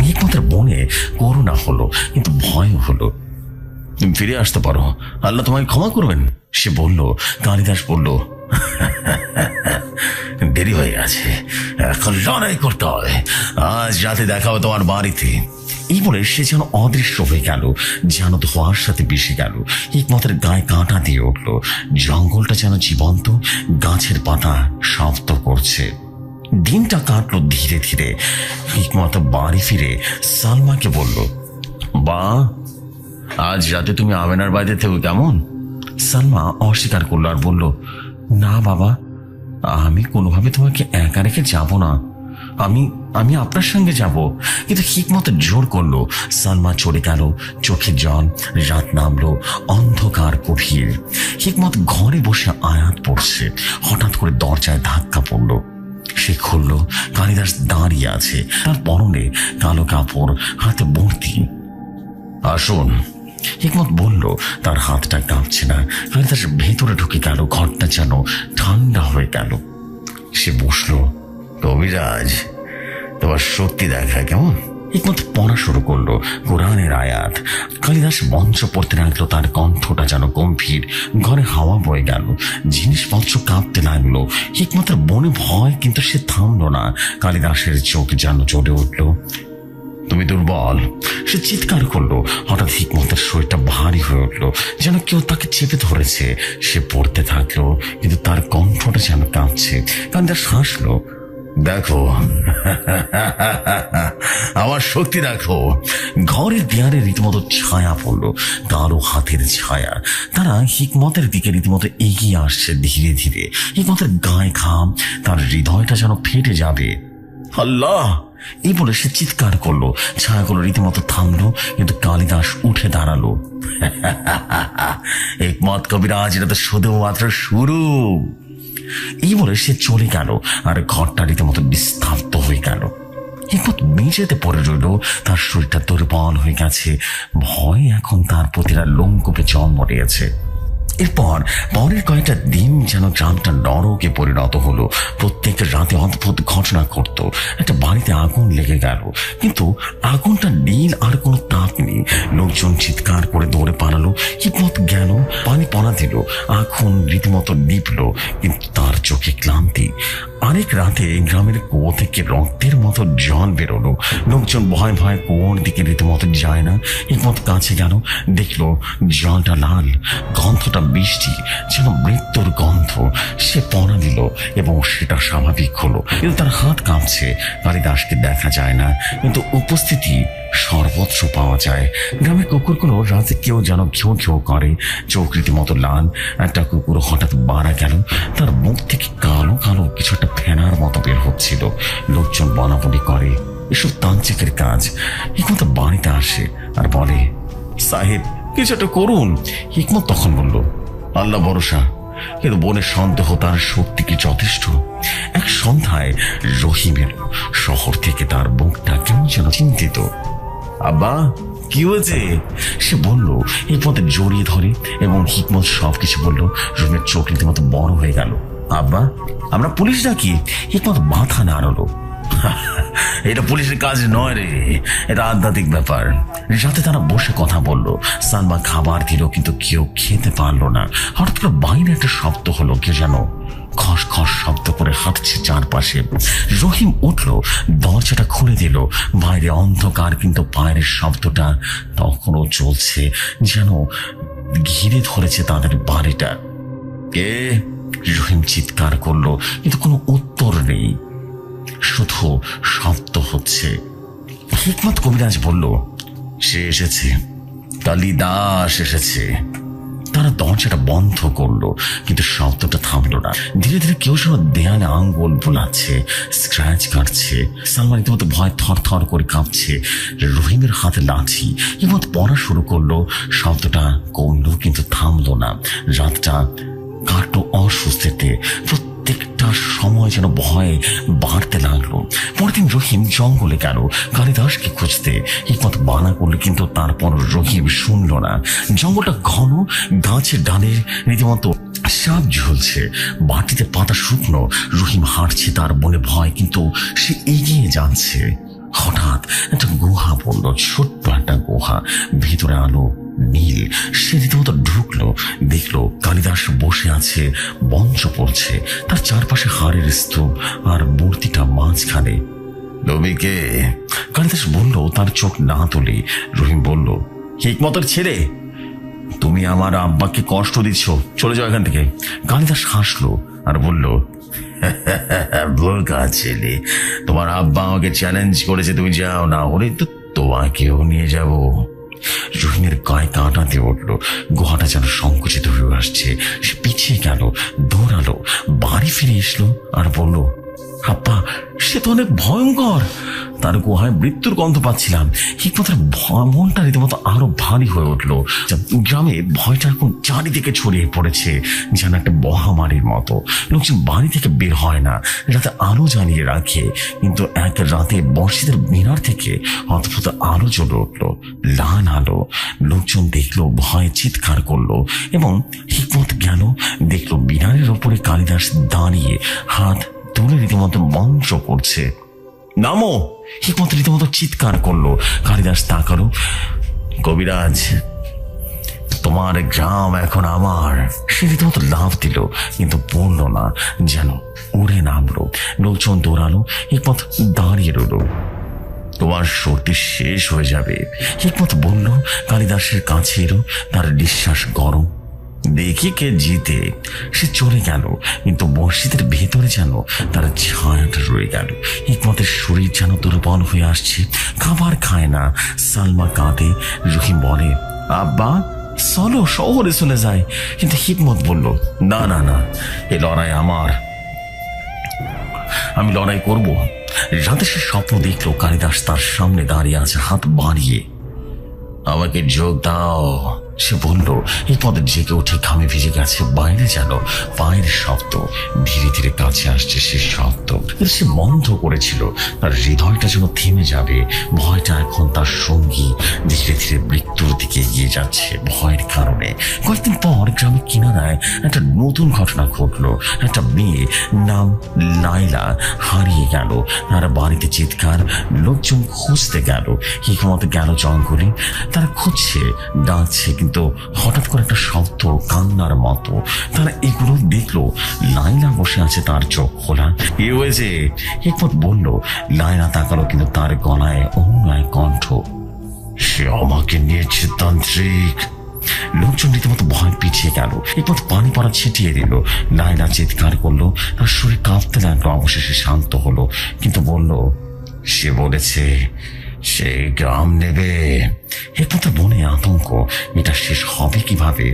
হিকমতের মনে করুণা হলো, কিন্তু ভয় হলো। তুমি ফিরে আসতে পারো, আল্লাহ তোমাকে ক্ষমা করবেন। সে বলল। কালিদাস বলল, দেরি হয়ে গেছে, এখন লড়াই করতে হবে, আজ রাতে দেখা হবে তোমার বাড়িতে। এই বলে সে যেন অদৃশ্য হয়ে গেল, যেন ধোয়ার সাথে মিশে গেল। হিকমতের গায়ে কাঁটা দিয়ে উঠল। জঙ্গলটা যেন জীবন্ত, গাছের পাতা শব্দ করছে। দিনটা কাটলো ধীরে ধীরে। হিকমত বাড়ি ফিরে সালমাকে বলল, বা আজ রাতে তুমি আমেনার বাড়িতে থেকো কেমন? সালমা অস্বীকার করলো আর বলল, না বাবা, আমি কোনোভাবে তোমাকে একা রেখে যাব না, আমি আমি আপনার সঙ্গে যাব। কিন্তু হিকমত জোর করলো। সালমা চলে গেল। চোখে জল। রাত নামলো, অন্ধকার গভীর। হিকমত ঘরে বসে আয়াত পড়ছে। হঠাৎ করে দরজায় ধাক্কা পড়ল। সে খুলল। কালিদাস দাঁড়িয়ে আছে, তার পরনে কালো কাপড়, হাতে বর্তি। আসুন, হিকমত বলল। তার হাতটা কাঁপছে না। কালিদাস ভেতরে ঢুকে গেল। ঘরটা যেন ঠান্ডা হয়ে গেল। সে বসল। কবিরাজ, তোমার শক্তি দেখা কেমন? হিকমত পড়া শুরু করলো কোরআনের আয়াত। কালিদাস মঞ্চ পড়তে লাগলো। তার কণ্ঠটা যেন গম্ভীর। ঘরে হাওয়া বয়ে গেল। জিনিসপত্র কাঁপতে লাগলো। হিকমতের মনে ভয়, কিন্তু সে থামলো না। কালিদাসের চোখ যেন জ্বলে উঠল। তুমি দুর্বল, সে চিৎকার করলো। হঠাৎ হিকমতের শরীরটা ভারী হয়ে উঠলো, যেন কেউ তাকে চেপে ধরেছে। সে পড়তে থাকলো, কিন্তু তার কণ্ঠটা যেন কাঁপছে। কালিদাস হাসলো। দেখো, আমার শক্তি দেখো। ঘরের দেয়ালে রীতিমতো ছায়া পড়লো, কালো হাতের ছায়া। তারা হিকমতের দিকে রীতিমতো এগিয়ে আসছে ধীরে ধীরে। হিকমতের গায়ে ঘাম, তার হৃদয়টা যেন ফেটে যাবে। আল্লাহ, এই বলে সে চিৎকার করলো। ছায়াগুলো রীতিমতো থামলো, কিন্তু কালিদাস উঠে দাঁড়ালো। হিকমত কবিরাজ, এটা তো শুধুমাত্র শুরু। এই বলে সে চলে গেল, আর ঘরটা রীতিমতো নিস্তব্ধ হয়ে গেল। হিকমত মেঝেতে পড়ে রইল। তার শরীরটা দুর্বল হয়ে গেছে। ভয় এখন তার প্রতিটা লোমকূপে জন্ম নিয়েছে। এরপর পরের কয়েকটা দিন যেন গ্রামটা নরকে পরিণত হলো। প্রত্যেক রাতে অদ্ভুত ঘটনা ঘটতো। একটা বাড়িতে আগুন লেগে গেল, কিন্তু আগুনটা নীল, আর কোনো তাপ নেই। লোকজন চিৎকার করে দৌড়ে পালালো। হিকমত গেল, পানি পড়া দিল। আগুন রীতিমতো নিভল, কিন্তু তার চোখে ক্লান্তি। আরেক রাতে গ্রামের কুয়ো থেকে রক্তের মতো জল বেরোলো। লোকজন ভয় ভয় কুয়োর দিকে রীতিমতো যায় না। হিকমত কাছে গেল, দেখলো জলটা লাল, গন্ধটা বৃষ্টি, যেন মৃত্যুর গন্ধ। সে পড়া দিল এবং সেটা স্বাভাবিক হলো, কিন্তু তার হাত কাঁপছে। কালিদাসকে দেখা যায় না, কিন্তু উপস্থিতি সর্বত্র পাওয়া যায়। গ্রামের কুকুরগুলো রাতে কেউ যেন ঘেউ ঘেউ করে, চোখ রীতিমতো লাল। একটা কুকুর হঠাৎ মারা গেল। তার মুখ থেকে কালো কালো কিছু একটা ফেনার মতো বের হচ্ছিল। লোকজন বলাবলি করে এসব তান্ত্রিকের কাজ। হিকমত বাড়িতে আসে আর বলে, সাহেব, কিছু একটা করুন। হিকমত তখন বলল, আল্লাহ ভরসা, কিন্তু বোনের সন্দেহ তার শক্তি কি যথেষ্ট? এক সন্ধ্যায় রহিম এলো শহর থেকে। তার মুখটা কেমন যেন চিন্তিত। আব্বা, কি হয়েছে? সে বলল। হিকমতের জড়িয়ে ধরে এবং হিকমত সবকিছু বলল। রহিমের চোখ রীতিমতো বড় হয়ে গেল। আব্বা, আমরা পুলিশ ডাকি? হিকমত মাথা নাড়লো। এটা পুলিশের কাজ নয় রে, এটা আধ্যাত্মিক ব্যাপার। রাতে তারা বসে কথা বললো। সালমা খাবার দিল, কিন্তু কেউ খেতে পারলো না। হঠাৎ করে বাইরে একটা শব্দ হলো। কেউ যেন খস খস শব্দ করে হাঁটছে চারপাশে। রহিম উঠলো, দরজাটা খুলে দিল। বাইরে অন্ধকার, কিন্তু বাইরের শব্দটা তখনও চলছে, যেন ঘিরে ধরেছে তাদের বাড়িটা। কে? রহিম চিৎকার করলো, কিন্তু কোনো উত্তর নেই, শুধু শব্দ হচ্ছে। হিকমত কবিরাজ বলল, সে এসেছে, কালিদাস এসেছে। তারা দরজাটা বন্ধ করলো, কিন্তু শব্দটা থামলো না। ধীরে ধীরে কেউ যেন দেয়ালে আঙ্গুল বোলাচ্ছে, স্ক্র্যাচ কাটছে। সালমান রীতিমতো ভয় থর থর করে কাঁপছে। রহিমের হাতে লাঠি। হিকমত পড়া শুরু করলো। শব্দটা কমলো, কিন্তু থামলো না। রাতটা কাটলো অস্বস্তিতে। প্রত্যেকটা সময় যেন ভয়ে বাড়তে লাগলো। পরদিন রহিম জঙ্গলে গেল কালিদাসকে খুঁজতে। হিকমত বানা করলো, কিন্তু তারপর রহিম শুনল না। জঙ্গলটা ঘন, গাছের ডালে রীতিমতো সাপ ঝুলছে, মাটিতে পাতা শুকনো। রহিম হাঁটছে, তার মনে ভয়, কিন্তু সে এগিয়ে যাচ্ছে। হঠাৎ একটা গুহা পড়ল, ছোট্ট একটা গুহা। ভিতরে আলো, নীল। সে রীতিমতো ঢুকলো, দেখলো কালিদাস বসে আছে, মন্ত্র পড়ছে, তার চারপাশে হাড়ের স্তূপ আর মূর্তিটা মাঝখানে। তুমি কে? কালিদাস বলল, তার চোখ না তুলে। রহিম বলল, হিকমতের ছেলে, তুমি আমার আব্বাকে কষ্ট দিচ্ছ, চলে যাও এখান থেকে। কালিদাস হাসলো আর বলল, বোকা ছেলে, তোমার আব্বা আমাকে চ্যালেঞ্জ করেছে, তুমি যাও, না হলে তো তোমাকেও নিয়ে যাব। রহিমের গায়ে কাঁটাতে উঠলো, গুহাটা যেন সংকুচিত হয়ে আসছে। সে পিছিয়ে গেল, দৌড়ালো, বাড়ি ফিরে এসলো আর বলল, আব্বা, সে তো অনেক ভয়ঙ্কর। তার গুহায় মৃত্যুর গন্ধ পাচ্ছিলাম। হিকমতের মনটা রীতিমতো আরো ভারী হয়ে উঠলো। গ্রামে ভয়টা এখন চারিদিকে ছড়িয়ে পড়েছে, যেন একটা মহামারীর মতো। লোকজন বাড়ি থেকে বের হয় না, রাতে আলো জ্বালিয়ে রাখে। কিন্তু এক রাতে মসজিদের মিনার থেকে অদ্ভুত আলো জ্বলে উঠলো, লাল আলো। লোকজন দেখলো, ভয়ে চিৎকার করলো, এবং হিকমত গেল, দেখলো মিনারের ওপরে কালিদাস দাঁড়িয়ে হাত তুলে রীতিমতো মন্ত্র করছে। নামো! হিকমত রীতিমতো চিৎকার করলো। কালিদাস তাকালো। কবিরাজ, তোমার গ্রাম এখন আমার। সে রীতিমতো লাফ দিল, কিন্তু পড়লো না, যেন উড়ে নামলো। লোকজন দৌড়ালো, হিকমত দাঁড়িয়ে রইল। তোমার শক্তি শেষ হয়ে যাবে, হিকমত বলল। কালিদাসের কাছে এলো, তার নিঃশ্বাস গরম। দেখি কে জিতে। সে চলে গেল, কিন্তু মসজিদের ভেতরে যেন তার ছায়াটা রয়ে গেল। হিকমতের শরীর যেন দুর্বল হয়ে আসছে, খাবার খায় না। সালমা কাঁদে। রহিম বলে, আব্বা চলো শহরে চলে যায়। কিন্তু হিকমত বলল, না না না, এ লড়াই আমার, আমি লড়াই করব। রাতে সে স্বপ্ন দেখলো কালিদাস তার সামনে দাঁড়িয়ে আছে, হাত বাড়িয়ে। আমাকে যোগ দাও, সে বলল। এই পদে জেগে উঠে ঘামে ভিজে গেছে। বাইরে যেন পায়ের শব্দ, ধীরে ধীরে কাছে আসছে সে শব্দ। সে বন্ধ করেছিল, তার হৃদয়টা যেন থেমে যাবে। ভয়টা এখন তার সঙ্গী, ধীরে ধীরে মৃত্যুর দিকে এগিয়ে যাচ্ছে ভয়ের কারণে। কয়েকদিন পর গ্রামের কিনারায় একটা নতুন ঘটনা ঘটলো। একটা মেয়ে নাম লাইলা হারিয়ে গেল। তার বাড়িতে চিৎকার, লোকজন খুঁজতে গেল। হিকমত গেল জঙ্গলে, তারা খুঁজছে, ডাকছে, কিন্তু হঠাৎ করে একটা শব্দ, কান্নার মতো। তারা এগুলো দেখলো। লাইলা বসে আছে, তার চোখ খোলা। কি হয়েছে? হিকমত বলল। লাইলা তাকালো, কিন্তু তার গলায় অন্য এক কণ্ঠ, সে আমাকে নিয়েছে তান্ত্রিক। লোকজন রীতিমতো ভয় পিছিয়ে গেল। হিকমত পানি পড়া ছিটিয়ে দিল। লাইলা চিৎকার করলো, তার শরীর কাঁপতে লাগলো। অবশেষে শান্ত হলো, কিন্তু বলল, সে বলেছে সে গ্রাম নেবে। হিকমতের মনে আতঙ্ক, এটা শেষ হবে কিভাবে?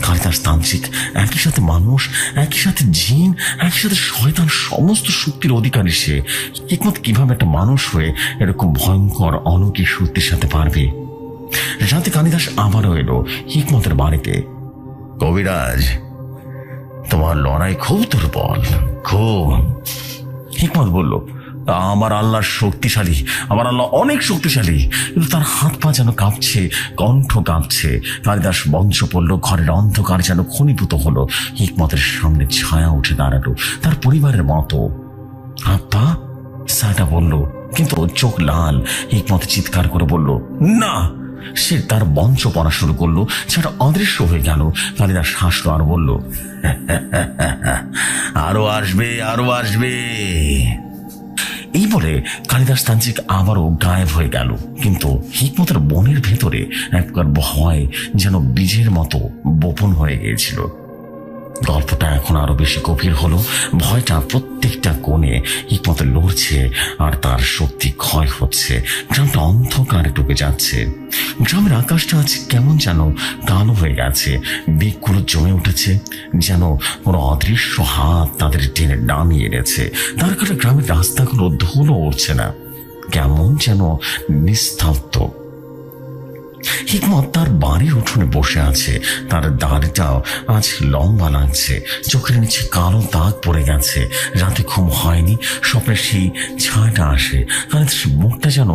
কালিদাস তান্ত্রিক, একই সাথে মানুষ, একই সাথে জিন, একই সাথে শয়তান, সমস্ত শক্তির অধিকারী সে। হিকমত কিভাবে একটা মানুষ হয়ে এরকম ভয়ঙ্কর অলৌকিক শক্তির সাথে পারবে? রাতে কালিদাস আবারও এলো হিকমতের বাড়িতে। কবিরাজ, তোমার লড়াই খুব দুর্বল, খুব। হিকমত বলল, আমার আল্লাহ শক্তিশালী, আমার আল্লাহ অনেক শক্তিশালী, কিন্তু তার হাত পা যেন কাঁপছে, কণ্ঠ কাঁপছে। কালিদাস মন্ত্র পড়ল, ঘরের অন্ধকার যেন ঘনীভূত হলো। হিকমতের সামনে ছায়া উঠে দাঁড়ালো, তার পরিবারের মতো। আব্বা, ছায়াটা বলল, কিন্তু চোখ লাল। হিকমত চিৎকার করে বলল, না। সে তার মন্ত্র পড়া শুরু করলো, সেটা অদৃশ্য হয়ে গেল। কালিদাস হাসলো আর বলল, আরো আসবে, আরো আসবে। এই বলে কালিদাস তান্ত্রিক আবারও গায়েব হয়ে গেল। কিন্তু হিকমতের মনের ভেতরে একবার ভয় যেন বীজের মতো বপন হয়ে গিয়েছিল। গল্পটা এখন আরো বেশি গভীর হলো। ভয়টা প্রত্যেকটা কোণে হিকমত লড়ছে, আর তার শক্তি ক্ষয় হচ্ছে। গ্রামটা অন্ধকারে ডুবে যাচ্ছে। গ্রামের আকাশটা আজ কেমন যেন কালো হয়ে গেছে। মেঘগুলো জমে উঠেছে, যেন কোনো অদৃশ্য হাত তাদের টেনে নামিয়ে এনেছে। তার কারণে গ্রামের রাস্তাগুলো ধুলো উঠছে না, কেমন যেন নিস্তব্ধ। হিকমত তার বাড়ির উঠোনে বসে আছে। তার দাড়িটাও আজ লম্বা লাগছে, চোখের নিচে কালো দাগ পড়ে গেছে। রাতে ঘুম হয়নি, স্বপ্নের সেই ছায়াটা আসে। কারণ মুখটা যেন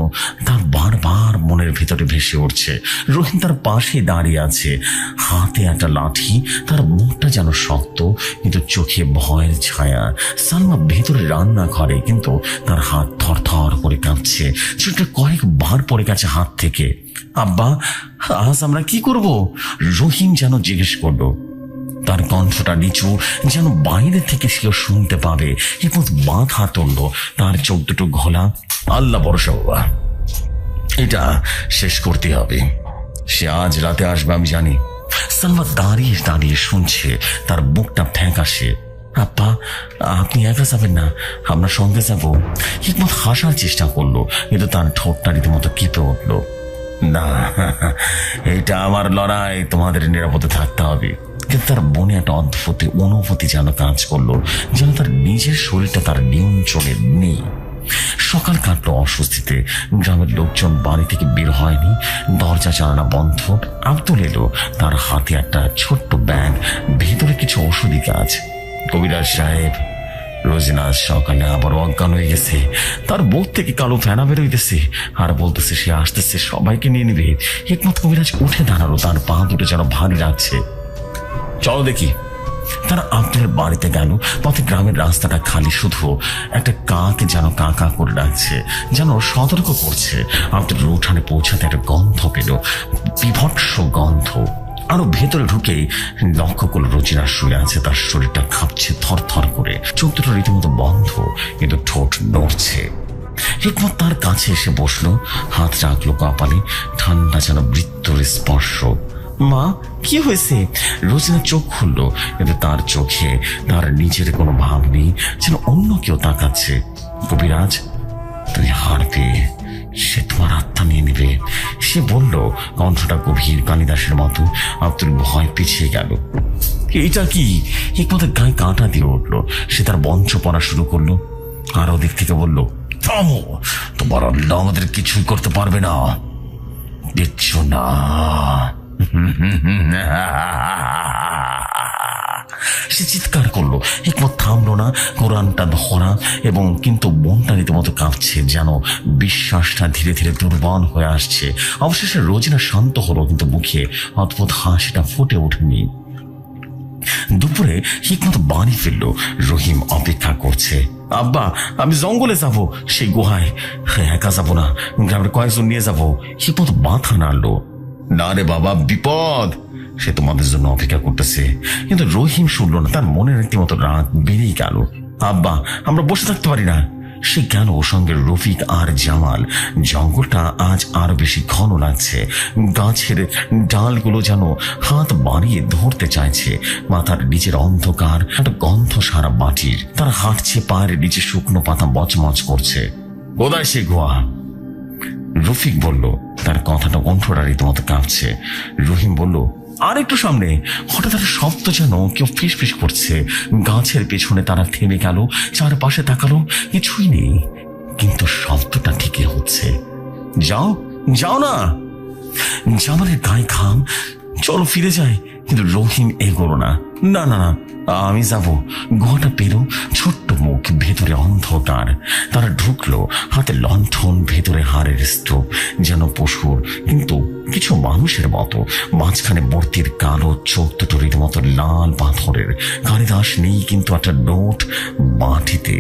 তার বারবার মনের ভিতরে ভেসে উঠছে। রহিম তার পাশে দাঁড়িয়ে আছে, হাতে একটা লাঠি। তার মুখটা যেন শক্ত, কিন্তু চোখে ভয়ের ছায়া। সালমা ভেতরে রান্না করে, কিন্তু তার হাত থর থর করে কাঁপছে। সেটা কয়েকবার পড়ে গেছে হাত থেকে। আব্বা, আজ আমরা কি করব? রহিম যেন জিজ্ঞেস করলো। তার কণ্ঠটা নিচু, যেন বাইরে থেকে সেও শুনতে পাবে। এরপর মাথা তুললো, তার চোখ দুটো ঘোলা। আল্লাহ ভরসা বাবা, এটা শেষ করতে হবে। সে আজ রাতে আসবে আমি জানি। সালমা দাঁড়িয়ে দাঁড়িয়ে শুনছে, তার বুকটা ফ্যাকাশে। আব্বা, আপনি একা যাবেন না, আমরা সঙ্গে যাব। হিকমত হাসার চেষ্টা করলো, কিন্তু তার ঠোঁটটা রীতিমতো কেঁপে উঠলো। না, এটা আমার লড়াই, তোমাদের নিরাপদে থাকতে হবে। কিন্তু তার মনে একটা অদ্ভুত অনুভূতি যেন কাজ করলো, যেন তার নিজের শরীরটা তার নিয়ন্ত্রণে নেই। সকাল কাটলো অস্বস্তিতে। গ্রামের লোকজন বাড়ি থেকে বের হয়নি, দরজা জানালা বন্ধ। আব্দুল এলো, তার হাতে একটা ছোট্ট ব্যাগ, ভেতরে কিছু ওষুধি গাছ। কবিরাজ সাহেব, রোজিনা সকালে আবার অজ্ঞান হয়ে গেছে। তার বুক থেকে কালো ফেনা বেরোইতেছে আর বলতেছে সে আসতেছে, সবাইকে নিয়ে নিবে। হিকমত কবিরাজ উঠে দাঁড়ালো, তার পা দুটো যেন ভারী লাগছে। চলো দেখি। তারা আব্দুলের বাড়িতে গেল। পথে গ্রামের রাস্তাটা খালি, শুধু একটা কাক যেন কা কা করে ডাকছে, যেন সতর্ক করছে। আব্দুল উঠানে পৌঁছাতে একটা গন্ধ পেল, বিভৎস গন্ধ। আরো ভেতরে ঢুকেই লক্ষ্য করল রোজিনা শুয়ে আছে, তার শরীরটা কাঁপছে থর থর করে, চোখ দুটো রীতিমতো বন্ধ, কিন্তু ঠোঁট নড়ছে। হিকমত তার কাছে এসে বসলো, হাত রাখলো কপালে, ঠান্ডা যেন বৃত্তর স্পর্শ। মা, কি হয়েছে? রোজিনা চোখ খুললো, কিন্তু তার চোখে তার নিজের কোনো ভাব নেই, যেন অন্য কেউ তাকাচ্ছে। কবিরাজ, তুমি হারবে, সে তোমার আত্মা নিয়ে নেবে, সে বলল, কণ্ঠটা গভীর কালিদাসের মতো। আব্দুল ভয় পিছিয়ে গেল। এটা কি? হিকমতের গায়ে কাঁটা দিয়ে উঠলো। সে তার বঞ্চ পড়া শুরু করলো, আর ওদিক থেকে বলল, থামো, তোমার আল্লাহ আমাদের কিছুই করতে পারবে না। দিচ্ছ না? সে চিৎকার করলো। হিকমত থামলো না, কোরআনটা ধরা এবং কিন্তু মনটা রীতিমতো কাঁপছে, যেন বিশ্বাসটা ধীরে ধীরে দুর্বল হয়ে আসছে। অবশেষে রোজিনা শান্ত হলো, কিন্তু মুখে অদ্ভুত হাসিটা ফুটে ওঠেনি। দুপুরে হিকমত বাড়ি ফিরল। রহিম অপেক্ষা করছে। আব্বা, আমি জঙ্গলে যাব, সেই গুহায়। একা যাবো না, গ্রামের কয়েকজন নিয়ে যাব। হিকমত মাথা নাড়লো। না রে বাবা, বিপদ, সে তোমাদের জন্য অপেক্ষা করতেছে। কিন্তু রহিম শুনল না, তার মনে রীতিমতো রাগ বেড়েই গেল। আব্বা, আমরা বসে থাকতে পারি না। সে গেল, ওর সঙ্গে রফিক আর জামাল। জঙ্গলটা আজ আরো বেশি ঘন লাগছে, গাছের ডালগুলো যেন হাত বাড়িয়ে ধরতে চাইছে। মাথার নিচের অন্ধকার, একটা গন্ধ সারা মাটির। তারা হাঁটছে, পায়ের নিচে শুকনো পাতা মচমচ করছে। কোথায় সে গুহা? রফিক বলল, তার কথাটা কণ্ঠটা রীতিমতো কাঁপছে। রহিম বলল, আর একটু সামনে। হঠাৎ একটা শব্দ, যেন কেউ ফিস ফিস করছে। গাছের পেছনে তারা থেমে গেল, চারপাশে তাকালো, কিছুই নেই, কিন্তু শব্দটা ঠিকই হচ্ছে। যাও, যাও না। জামালের গায়ে ঘাম। চলো ফিরে যাই। কিন্তু রহিম এগোলো না। না না না, আমি যাব। গুহাটা পেরো, ছোট্ট মুখ, ভেতরে অন্ধকার। তারা ঢুকলো, হাতে লণ্ঠন, ভেতরে হাড়ের স্তূপ, যেন পশুর কিন্তু কিছু মানুষের মতো। মাঝখানে মূর্তির কালো চোখ দুটো রীতিমতো লাল পাথরের। কালিদাস নেই, কিন্তু একটা নোট মাটিতে।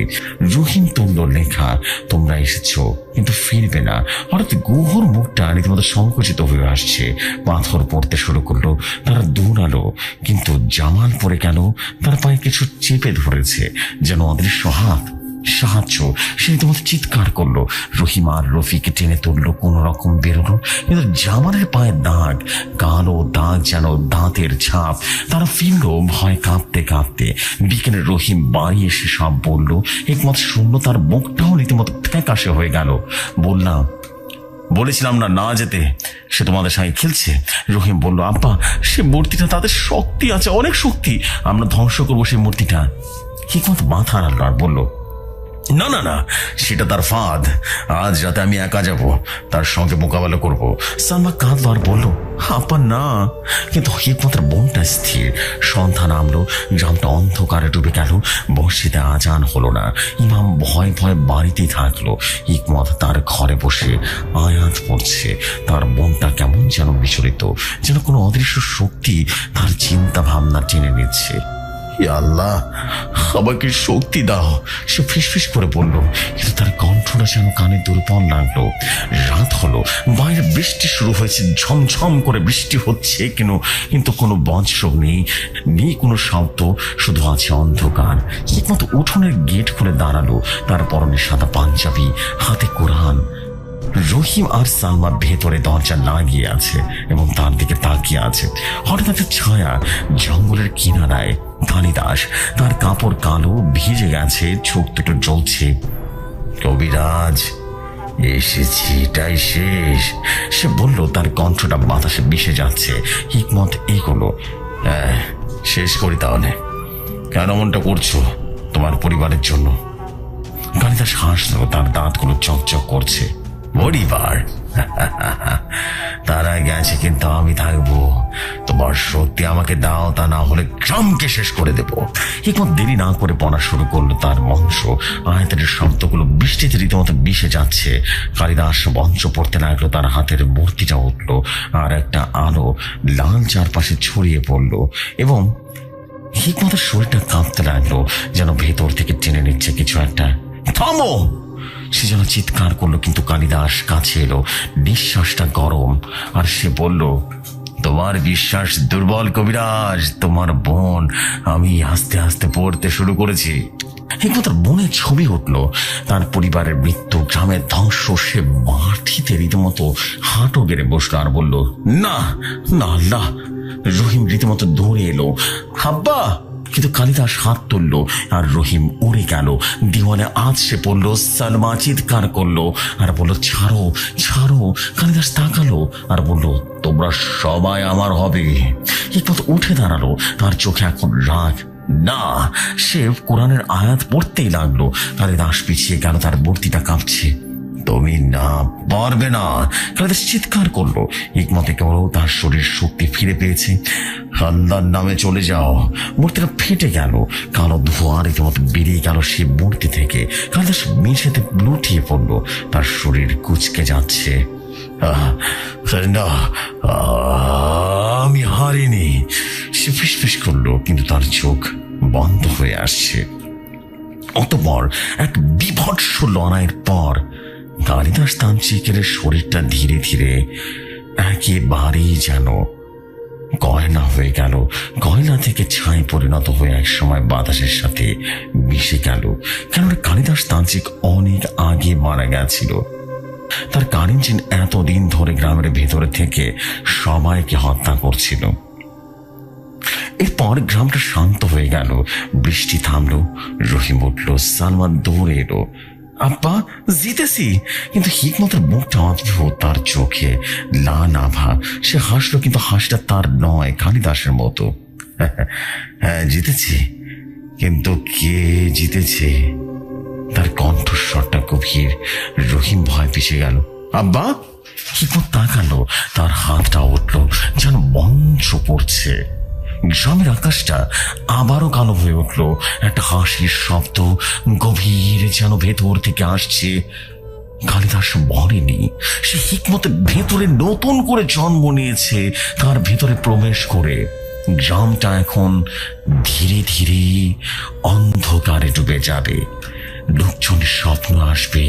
রহিম তুলল লেখা, তোমরা এসেছো কিন্তু ফিরবে না। হঠাৎ গুহর মুখটা রীতিমতো সংকুচিত হয়ে আসছে, পাথর পড়তে শুরু করলো। তারা দৌড়ালো, কিন্তু জামাল পড়ে গেল। তার পায়ে কিছু চেপে ধরেছে, যেন অদৃশ্য হাত। সাহায্য! সে রীতিমতো চিৎকার করলো। রহিম আর রফিকে টেনে তুললো, কোন রকম বেরোলো, কিন্তু জামালের পায়ে দাগ, কালো দাগ, যেন দাঁতের ছাপ। তারা ফিরলো, ভয় কাঁপতে কাঁপতে। বিকেলে রহিম বাড়ি এসে সব বলল। একমত শূন্য, তার মুখটাও রীতিমতো ফ্যাকাশে হয়ে গেল। বলেছিলাম না না যেতে, সে তোমাদের সঙ্গে খেলছে। রহিম বলল, আব্বা, সে মূর্তিটা, তাদের শক্তি আছে, অনেক শক্তি, আমরা ধ্বংস করবো সেই মূর্তিটা। হিকমত মাথা নাড়ল আর বলল, না না না, সেটা তার ফাঁদ। আজ রাতে আমি একা যাব, তার সঙ্গে মোকাবেলা করব। সালমা কাঁদল আর বলল, আপা না। কিন্তু হিকমতের মনটা স্থির। সন্ধ্যা নামলো, গ্রামটা অন্ধকারে ডুবে গেল। মসজিদে আজান হলো না। ইমাম ভয় ভয় বাড়িতেই থাকলো। হিকমত তার ঘরে বসে আয়াত পড়ছে। তার মনটা কেমন যেন বিচলিত, যেন কোনো অদৃশ্য শক্তি তার চিন্তা ভাবনা টেনে নিচ্ছে। আল্লাহ, আমাকে শক্তি দাও, সে ফিসফিস করে বলল। কিন্তু তার কণ্ঠটা যেন কানে দুর্বল লাগলো। রাত হলো, বাইরে বৃষ্টি শুরু হয়েছে, ঝমঝম করে বৃষ্টি হচ্ছে, কিন্তু কোনো বজ্র নেই, নেই কোনো শব্দ, শুধু আছে অন্ধকার। হিকমত উঠোনের গেট খুলে দাঁড়ালো, তার পরনে সাদা পাঞ্জাবি, হাতে কোরআন। রহিম আর সালমা ভেতরে দরজা লাগিয়ে আছে এবং তার দিকে তাকিয়ে আছে। হঠাৎ একটা ছায়া জঙ্গলের কিনারায়। কালিদাস, তার কাপড় কালো, ভিজে গেছে, চোখ দুটো জ্বলছে। কবিরাজ, এসেছি, এটাই শেষ, সে বলল। তার কণ্ঠটা বাতাসে মিশে যাচ্ছে। হিকমত এগোলো। হ্যাঁ, শেষ করি তাহলে। কেন মনটা করছো? তোমার পরিবারের জন্য। কালিদাস হাসলো, তার দাঁতগুলো চকচক করছে। পরিবার? তারা গেছে, কিন্তু আমি থাকবো। তোমার শক্তি আমাকে দাও, তা না হলে গ্রামকে শেষ করে দেবো। হিকমত দেরি না করে পড়া শুরু করলো। তার মন্ত্র আয়াতের শব্দগুলো বৃষ্টিতে রীতিমতো মিশে যাচ্ছে। কালিদাস মন্ত্র পড়তে লাগলো, তার হাতের মূর্তিটা উঠলো, আর একটা আলো লাল চারপাশে ছড়িয়ে পড়লো এবং হিকমতের শরীরটা কাঁপতে লাগলো, যেন ভেতর থেকে টেনে নিচ্ছে কিছু একটা। থামো! সে যেন চিৎকার করলো, কিন্তু কালিদাস কাছে এলো। নিঃশ্বাসটা গরম, আর সে বলল, তোমার বিশ্বাস দুর্বল কবিরাজ, তোমার বোন। আমি আস্তে আস্তে পড়তে শুরু করেছি। হিকমতের মনে ছবি উঠলো, তার পরিবারের মৃত্যু, গ্রামের ধ্বংস। সে মাটিতে রীতিমতো হাঁটু গেড়ে বসলো আর বলল, না না আল্লাহ। রহিম রীতিমতো দৌড়ে এলো। হাব্বা! কিন্তু কালিদাস হাত তুললো আর রহিম উড়ে গেল। দেওয়ালে আছড়ে পড়লো। সালমা চিৎকার করলো আর বলল, ছাড়ো ছাড়ো। কালিদাস তাকালো আর বলল, তোমরা সবাই আমার হবে। হিকমত উঠে দাঁড়ালো, তার চোখে এখন রাগ। না, সে কোরআনের আয়াত পড়তেই লাগলো। কালিদাস পিছিয়ে গেল, তার মূর্তিটা কাঁপছে। তুমি না পারবে না, কালিদাস চিৎকার করলো। হিকমতে কেবল তার শরীর শক্তি ফিরে পেয়েছে। আল্লাহর নামে চলে যাও। মূর্তিটা ফেটে গেল, কালো ধোঁয়া রীতিমতো বেরিয়ে গেল সে মূর্তি থেকে। কালিদাস মেঝেতে লুটিয়ে পড়লো, তার শরীর কুঁচকে যাচ্ছে। না, আমি হারিনি, সে ফিসফিস করলো, কিন্তু তার চোখ বন্ধ হয়ে আসছে। অতঃপর এক বিভৎস লড়াইয়ের পর কালিদাস তান্ত্রিকের শরীরটা ধীরে ধীরে একেবারেই যেন গয়না হয়ে গেল। গয়না থেকে ছাই পরিণত হয়ে এক সময় বাতাসের সাথে মিশে গেল। কেননা কালিদাস তান্ত্রিক অনেক আগে মারা গেছিল। তার কারেন্সিন এতদিন ধরে গ্রামের ভেতরে থেকে সবাইকে হত্যা করছিল। এরপর গ্রামটা শান্ত হয়ে গেল, বৃষ্টি থামলো, রহিম উঠল, সালমান দৌড়ে এলো। আব্বা, জিতেছি। কিন্তু হিকমতের মুখটা অদ্ভুত, তার চোখে লাল আভা। সে হাসলো, কিন্তু হাসটা তার নয়, কালিদাসের মতো। হ্যাঁ, জিতেছি, কিন্তু কে জিতেছে? তার কণ্ঠস্বরটা গভীর। রহিম ভয় পিছিয়ে গেল। আব্বা! হিকমত তাকালো, তার হাতটা উঠল, যেন মন্ত্র পড়ছে। গ্রামের আকাশটা আবারও কালো হয়ে উঠল। একটা হাসির শব্দ গভীর, যেন ভেতর থেকে আসছে। কালিদাস মরেনি, সে হিকমতের ভেতরে নতুন করে জন্ম নিয়েছে, তার ভেতরে প্রবেশ করে। গ্রামটা এখন ধীরে ধীরে অন্ধকারে ডুবে যাবে। লোকজনের স্বপ্ন আসবে,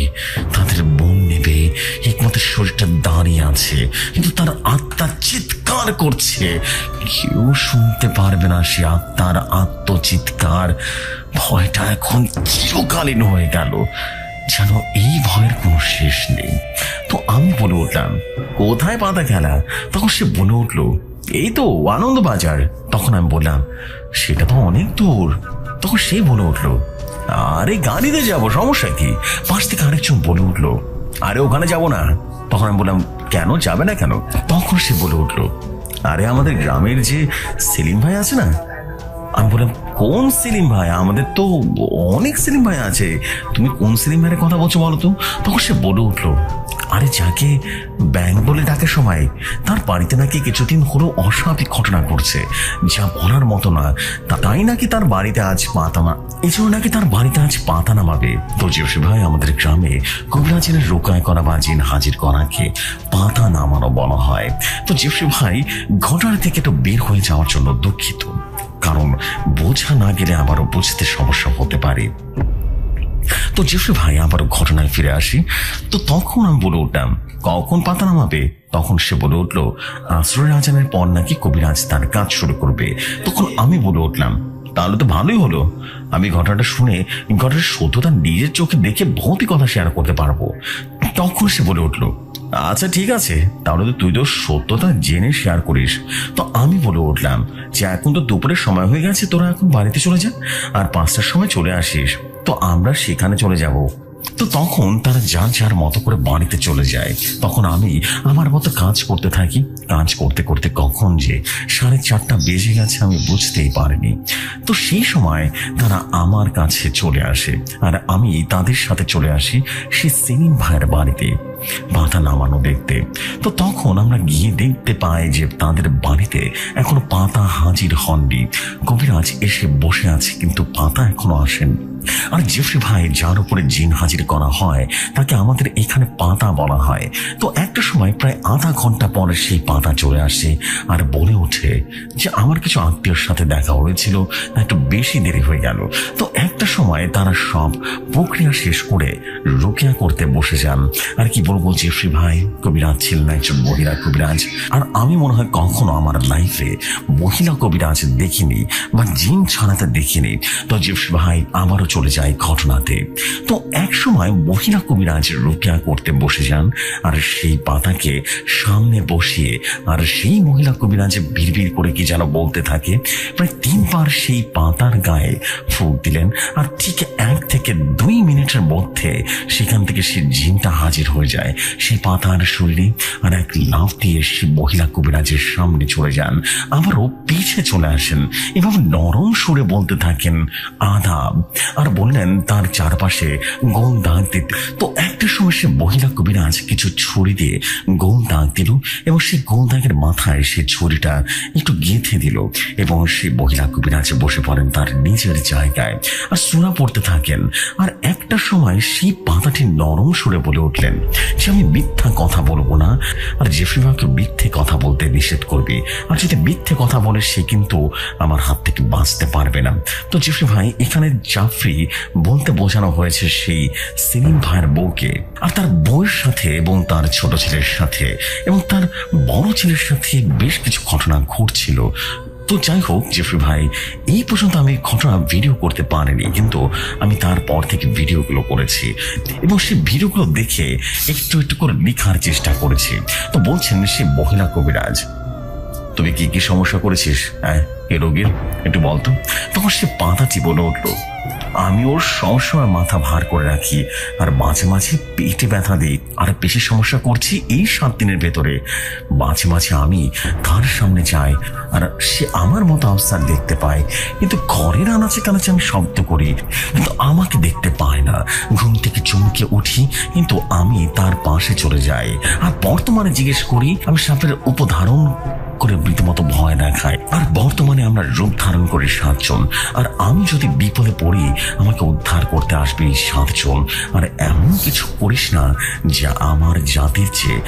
তাদের মন নেবে। হিকমতের শরীরটা দাঁড়িয়ে আছে, কিন্তু তার আত্মা চিৎকার করছে। কেউ শুনতে পারবে না সে আত্মার আত্মচিৎকার। ভয়টা এখন চিরকালীন হয়ে গেল, যেন এই ভয়ের কোনো শেষ নেই। তো আমি বলে উঠলাম, কোথায় পাতা খেলা? তখন সে বলে উঠলো, এই তো আনন্দবাজার। তখন আমি বললাম, সেটা তো অনেক দূর। তখন সে বলে উঠলো, আরে গাড়িতে যাবো, সমস্যা কি? পাশ থেকে আরেকজন বলে উঠলো, আরে ওখানে যাবো না। তখন আমি বললাম, কেন যাবে না কেন? তখন সে বলে উঠলো, আরে আমাদের গ্রামের যে সেলিম ভাই আছে না। আমি বললাম, কোন সেলিম ভাই? আমাদের তো অনেক সেলিম ভাই আছে, তুমি কোন সেলিম ভাইয়ের কথা বলছো বলো তো? তখন সে বলে উঠলো, আরে যাকে ব্যাং বলে ডাকে সময়, তার বাড়িতে নাকি কিছুদিন হলো অস্বাভাবিক ঘটনা ঘটছে, যা বলার মতো না। তাই নাকি তার বাড়িতে আজ পাতা এই জন্য নাকি তার বাড়িতে আজ পাতা নামাবে। তো জেসি ভাই, আমাদের গ্রামে কবিরাজের রোকায় করা বা জিন হাজির করাকে পাতা নামানো বলা হয়। তো জেসি ভাই ঘটনা থেকে একটু বের হয়ে যাওয়ার জন্য দুঃখিত। কারণ বোঝা না গেলে আবারও বুঝতে সমস্যা হতে পারে। তো জেফরি ভাই আবারও ঘটনায় ফিরে আসি। তো তখন আমি বলে উঠলাম, কখন পাতা নামাবে? তখন সে বলে উঠলো, আসরের আজানের পর নাকি কবিরাজ তার কাজ শুরু করবে। তখন আমি বলে উঠলাম, তাহলে তো ভালোই হলো, আমি ঘটনাটা শুনে ঘটনার সত্যতা নিজের চোখে দেখে বহুতই কথা শেয়ার করতে পারবো। তখন সে বলে উঠলো, আচ্ছা ঠিক আছে, তাহলে তো তুই তো সত্যতা জেনে শেয়ার করিস। তো আমি বলে উঠলাম যে এখন তো দুপুরের সময় হয়ে গেছে, তোরা এখন বাড়িতে চলে যা, আর 5টার সময় চলে আসিস, তো আমরা সেখানে চলে যাব। তো তখন তারা যার যার মতো করে বাড়িতে চলে যায়। তখন আমি আমার মতো কাজ করতে থাকি। কাজ করতে করতে কখন যে 4:30 বেজে গেছে আমি বুঝতেই পারিনি। তো সেই সময় তারা আমার কাছে চলে আসে, আর আমি তাদের সাথে চলে আসি সেই সেলিম ভাইয়ের বাড়িতে পাতা নামানো দেখতে। তো তখন আমরা গিয়ে দেখতে পাই যে তাদের বাড়িতে এখনো পাতা হাজির হননি। কবিরাজ এসে বসে আছে, কিন্তু পাতা এখনো আসেন। আর জেফরি ভাই যার উপরে জিন হাজির করা হয় তাকে আমাদের এখানে পাতা বলা হয়। তো একটা সময় প্রায় আধা ঘন্টা পরে সেই পাতা চলে আসে আর বলে ওঠে যে আমার কিছু আত্মীয়র সাথে দেখা হয়েছিল, একটু বেশি দেরি হয়ে গেল। তো একটা সময় তারা সব প্রক্রিয়া শেষ করে রুকিয়া করতে বসে যান। আর কি বলবো, জেফরি ভাই কবিরাজ ছিলেন একজন মহিলা কবিরাজ, আর আমি মনে হয় কখনো আমার লাইফে মহিলা কবিরাজ দেখিনি বা জিন ছাড়াতে দেখিনি। তো জেফরি ভাই আমারও চলে যায় ঘটনাতে। তো এক সময় মহিলা কবিরাজ রুকিয়া করতে বসে যান, আর সেই পাতাকে সামনে বসিয়ে আর সেই মহিলা কবিরাজ বিড়বিড় করে কি যেন বলতে থাকে। প্রায় 3 বার সেই পাতার গায়ে ফুঁক দিলেন, আর ঠিক 1 থেকে 2 মিনিটের মধ্যে সেখান থেকে সে জিনটা হাজির হয়ে যায় সেই পাতার শরীরে, আর এক লাফ দিয়ে সে মহিলা কবিরাজের সামনে চলে যান, আবারও পিছে চলে আসেন এবং নরম সুরে বলতে থাকেন আদাব, আর বললেন তার চারপাশে গোল দাগ দিতে। তো একটা সময় সে মহিলা কবিরাজ কিছু ছুরি দিয়ে গোল দাগ দিল, এবং সেই গোল দাগের মাথায় সে ছুরিটা একটু গেঁথে দিল, এবং সে মহিলা কবিরাজ বসে পড়েন তার নিজের জায়গায় আর সূরা পড়তে থাকেন। আর একটা সময় সেই পাতাটি নরম সুরে বলে উঠলেন যে আমি মিথ্যা কথা বলবো না, আর জেফরি ভাইকে মিথ্যে কথা বলতে নিষেধ করবি, আর যদি মিথ্যে কথা বলে সে কিন্তু আমার হাত থেকে বাঁচতে পারবে না। তো জেফরি ভাই এখানে জাফরি বলতে বোঝানো হয়েছে সেই সেলিম ভাইয়ের বউকে, আর তার বউয়ের সাথে এবং তার ছোট ছেলের সাথে এবং তার বড় ছেলের সাথে বেশ কিছু ঘটনা ঘটছিল। তো যাই হোক জেফরি ভাই, এই পর্যন্ত আমি ঘটনা ভিডিও করতে পারিনি, কিন্তু আমি তারপর থেকে ভিডিওগুলো করেছি এবং সেই ভিডিওগুলো দেখে একটু একটু করে লেখার চেষ্টা করেছি। তো বলছেন সে মহিলা কবিরাজ, তুমি কি কি সমস্যা করেছিস এ রোগীর, একটু বলতো। তখন সে পাতাটি বলে উঠলো, আমি ওর সবসময় মাথা ভার করে রাখি, আর মাঝে মাঝে পেটে ব্যথা দিই, আর বেশি সমস্যা করছি এই 7 দিনের ভেতরে। মাঝে মাঝে আমি তার সামনে যাই, আর সে আমার মতো অবস্থা দেখতে পায়, কিন্তু ঘরের আনাচে কানাচে আমি শব্দ করি, কিন্তু আমাকে দেখতে পায় না। ঘুম থেকে চমকে উঠি, কিন্তু আমি তার পাশে চলে যাই, আর বর্তমানে জিজ্ঞেস করি আমি সাপের উপধারণ করে রীতিমতো ভয় দেখায়, আর বর্তমানে আমরা রূপ ধারণ করি 7 জন, আর আমি যদি বিপদে পড়ি আমাকে উদ্ধার করতে আসবে 7 জন। আর এমন কিছু করিস না যা আমার জাতির চেয়ে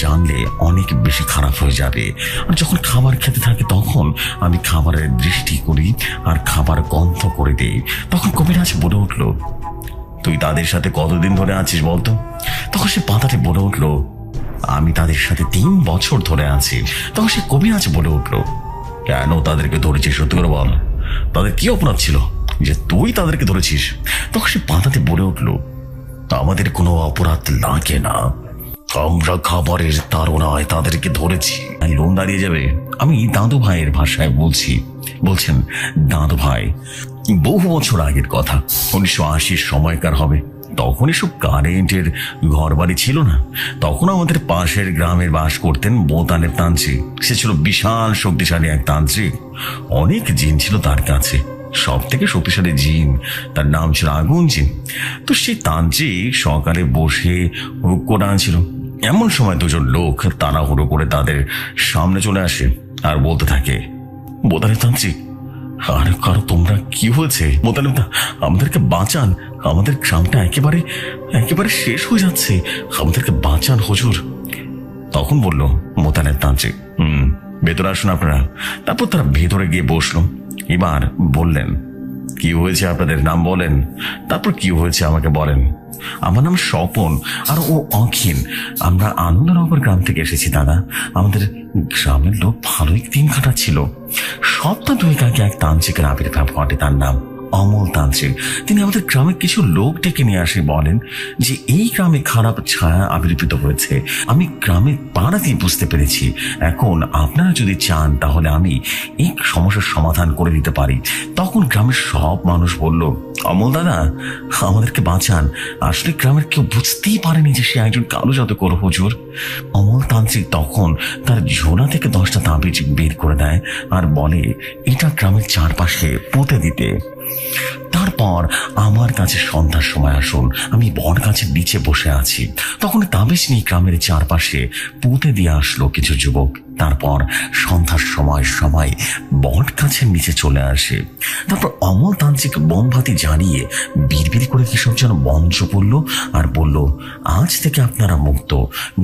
জানলে অনেক বেশি খারাপ হয়ে যাবে। আর যখন খাবার খেতে থাকে তখন আমি খাবারের দৃষ্টি করি আর খাবার গন্ধ করে দেই। তখন কবিরাজ বলে উঠলো, তুই তাদের সাথে কতদিন ধরে আছিস বলতো? তখন সে পাতাটি বলে উঠলো, আমি তাদের সাথে 3 বছর ধরে আছি। তখন সে কবিরাজ বলে উঠলো, কেন তাদেরকে ধরেছিস, সত্যি করে বল, তাদের কি অপরাধ ছিল যে তুই তাদেরকে ধরেছিস? তখন সে পাতাতে বলে উঠলো, আমাদের কোনো অপরাধ লাগে না, আমরা খাবারের তাড়নায় তাদেরকে ধরেছি। লোন দাঁড়িয়ে যাবে। আমি দাদু ভাইয়ের ভাষায় বলছি। বলছেন, দাদু ভাই বহু বছর আগের কথা, 1980 সময়কার হবে। তখন এসব কারেন্টের ঘর বাড়ি ছিল না। তখন আমাদের পাশের গ্রামের বাস করতেন বোতালের তান্ত্রিক। সে ছিল বিশাল শক্তিশালী এক তান্ত্রিক, অনেক জিন ছিল তার কাছে। সব থেকে শক্তিশালী জিন, তার নাম ছিল আগুন জিন। তো সেই তান্ত্রিক সকালে বসে হুক্কো টানছিল। এমন সময় 2 জন লোক তাড়াহুড়ো করে তাদের সামনে চলে আসে আর বলতে থাকে, বোতালের তান্ত্রিক, আরে কারো তোমরা কি হয়েছে? মোতালেব দা, আমাদেরকে বাঁচান, আমাদের গ্রামটা একেবারে শেষ হয়ে যাচ্ছে, আমাদেরকে বাঁচান হুজুর। তখন বলল মোতালেব তান্ত্রিক, ভেতরে আসুন আপনারা। তারপর তারা ভেতরে গিয়ে বসলো। এবার বললেন, কি হয়েছে আপনাদের, নাম বলেন, তারপর কি হয়েছে আমাকে বলেন। আমার নাম স্বপন আর ও অখিল। আমরা আনন্দনগর গ্রাম থেকে এসেছি দাদা। আমাদের গ্রামের লোক ভালোই দিন কাটাচ্ছিল। সপ্তাহ দুয়েক আগে এক তান্ত্রিকের আবির্ভাব ঘটে, তার নাম অমল তান্ত্রিক। তিনি আমাদের গ্রামে কিছু লোক ডেকে নিয়ে আসে, বলেন যে এই গ্রামে খারাপ ছায়া আবির্ভূত হয়েছে। আমি গ্রামে পাড়াতেই বুঝতে পেরেছি। এখন আপনারা যদি চান তাহলে আমি এই সমস্যার সমাধান করে দিতে পারি। তখন গ্রামের সব মানুষ বলল, অমল দাদা আমাদেরকে বাঁচান। আসলে গ্রামের কেউ বুঝতেই পারেনি যে সে একজন কালো জাদুকর হুজুর। অমল তান্ত্রিক তখন তার ঝোলা থেকে 10টা তাবিজ বের করে দেয় আর বলে এটা গ্রামের চারপাশে পুঁতে দিতে। তারপর আমার কাছে সন্ধ্যার সময় আসুন। আমি বট গাছের নিচে বসে আছি। তখন তাবিজ নিয়ে গ্রামের চারপাশে পুঁতে দিয়ে আসলো কিছু যুবক। তারপর সন্ধ্যার সময় সবাই বট গাছের নিচে চলে আসে। তারপর অমল তান্ত্রিক মোমবাতি জ্বালিয়ে বিড়বিড় করে কিসব যেন মন্ত্র পড়ল আর বলল, আজ থেকে আপনারা মুক্ত।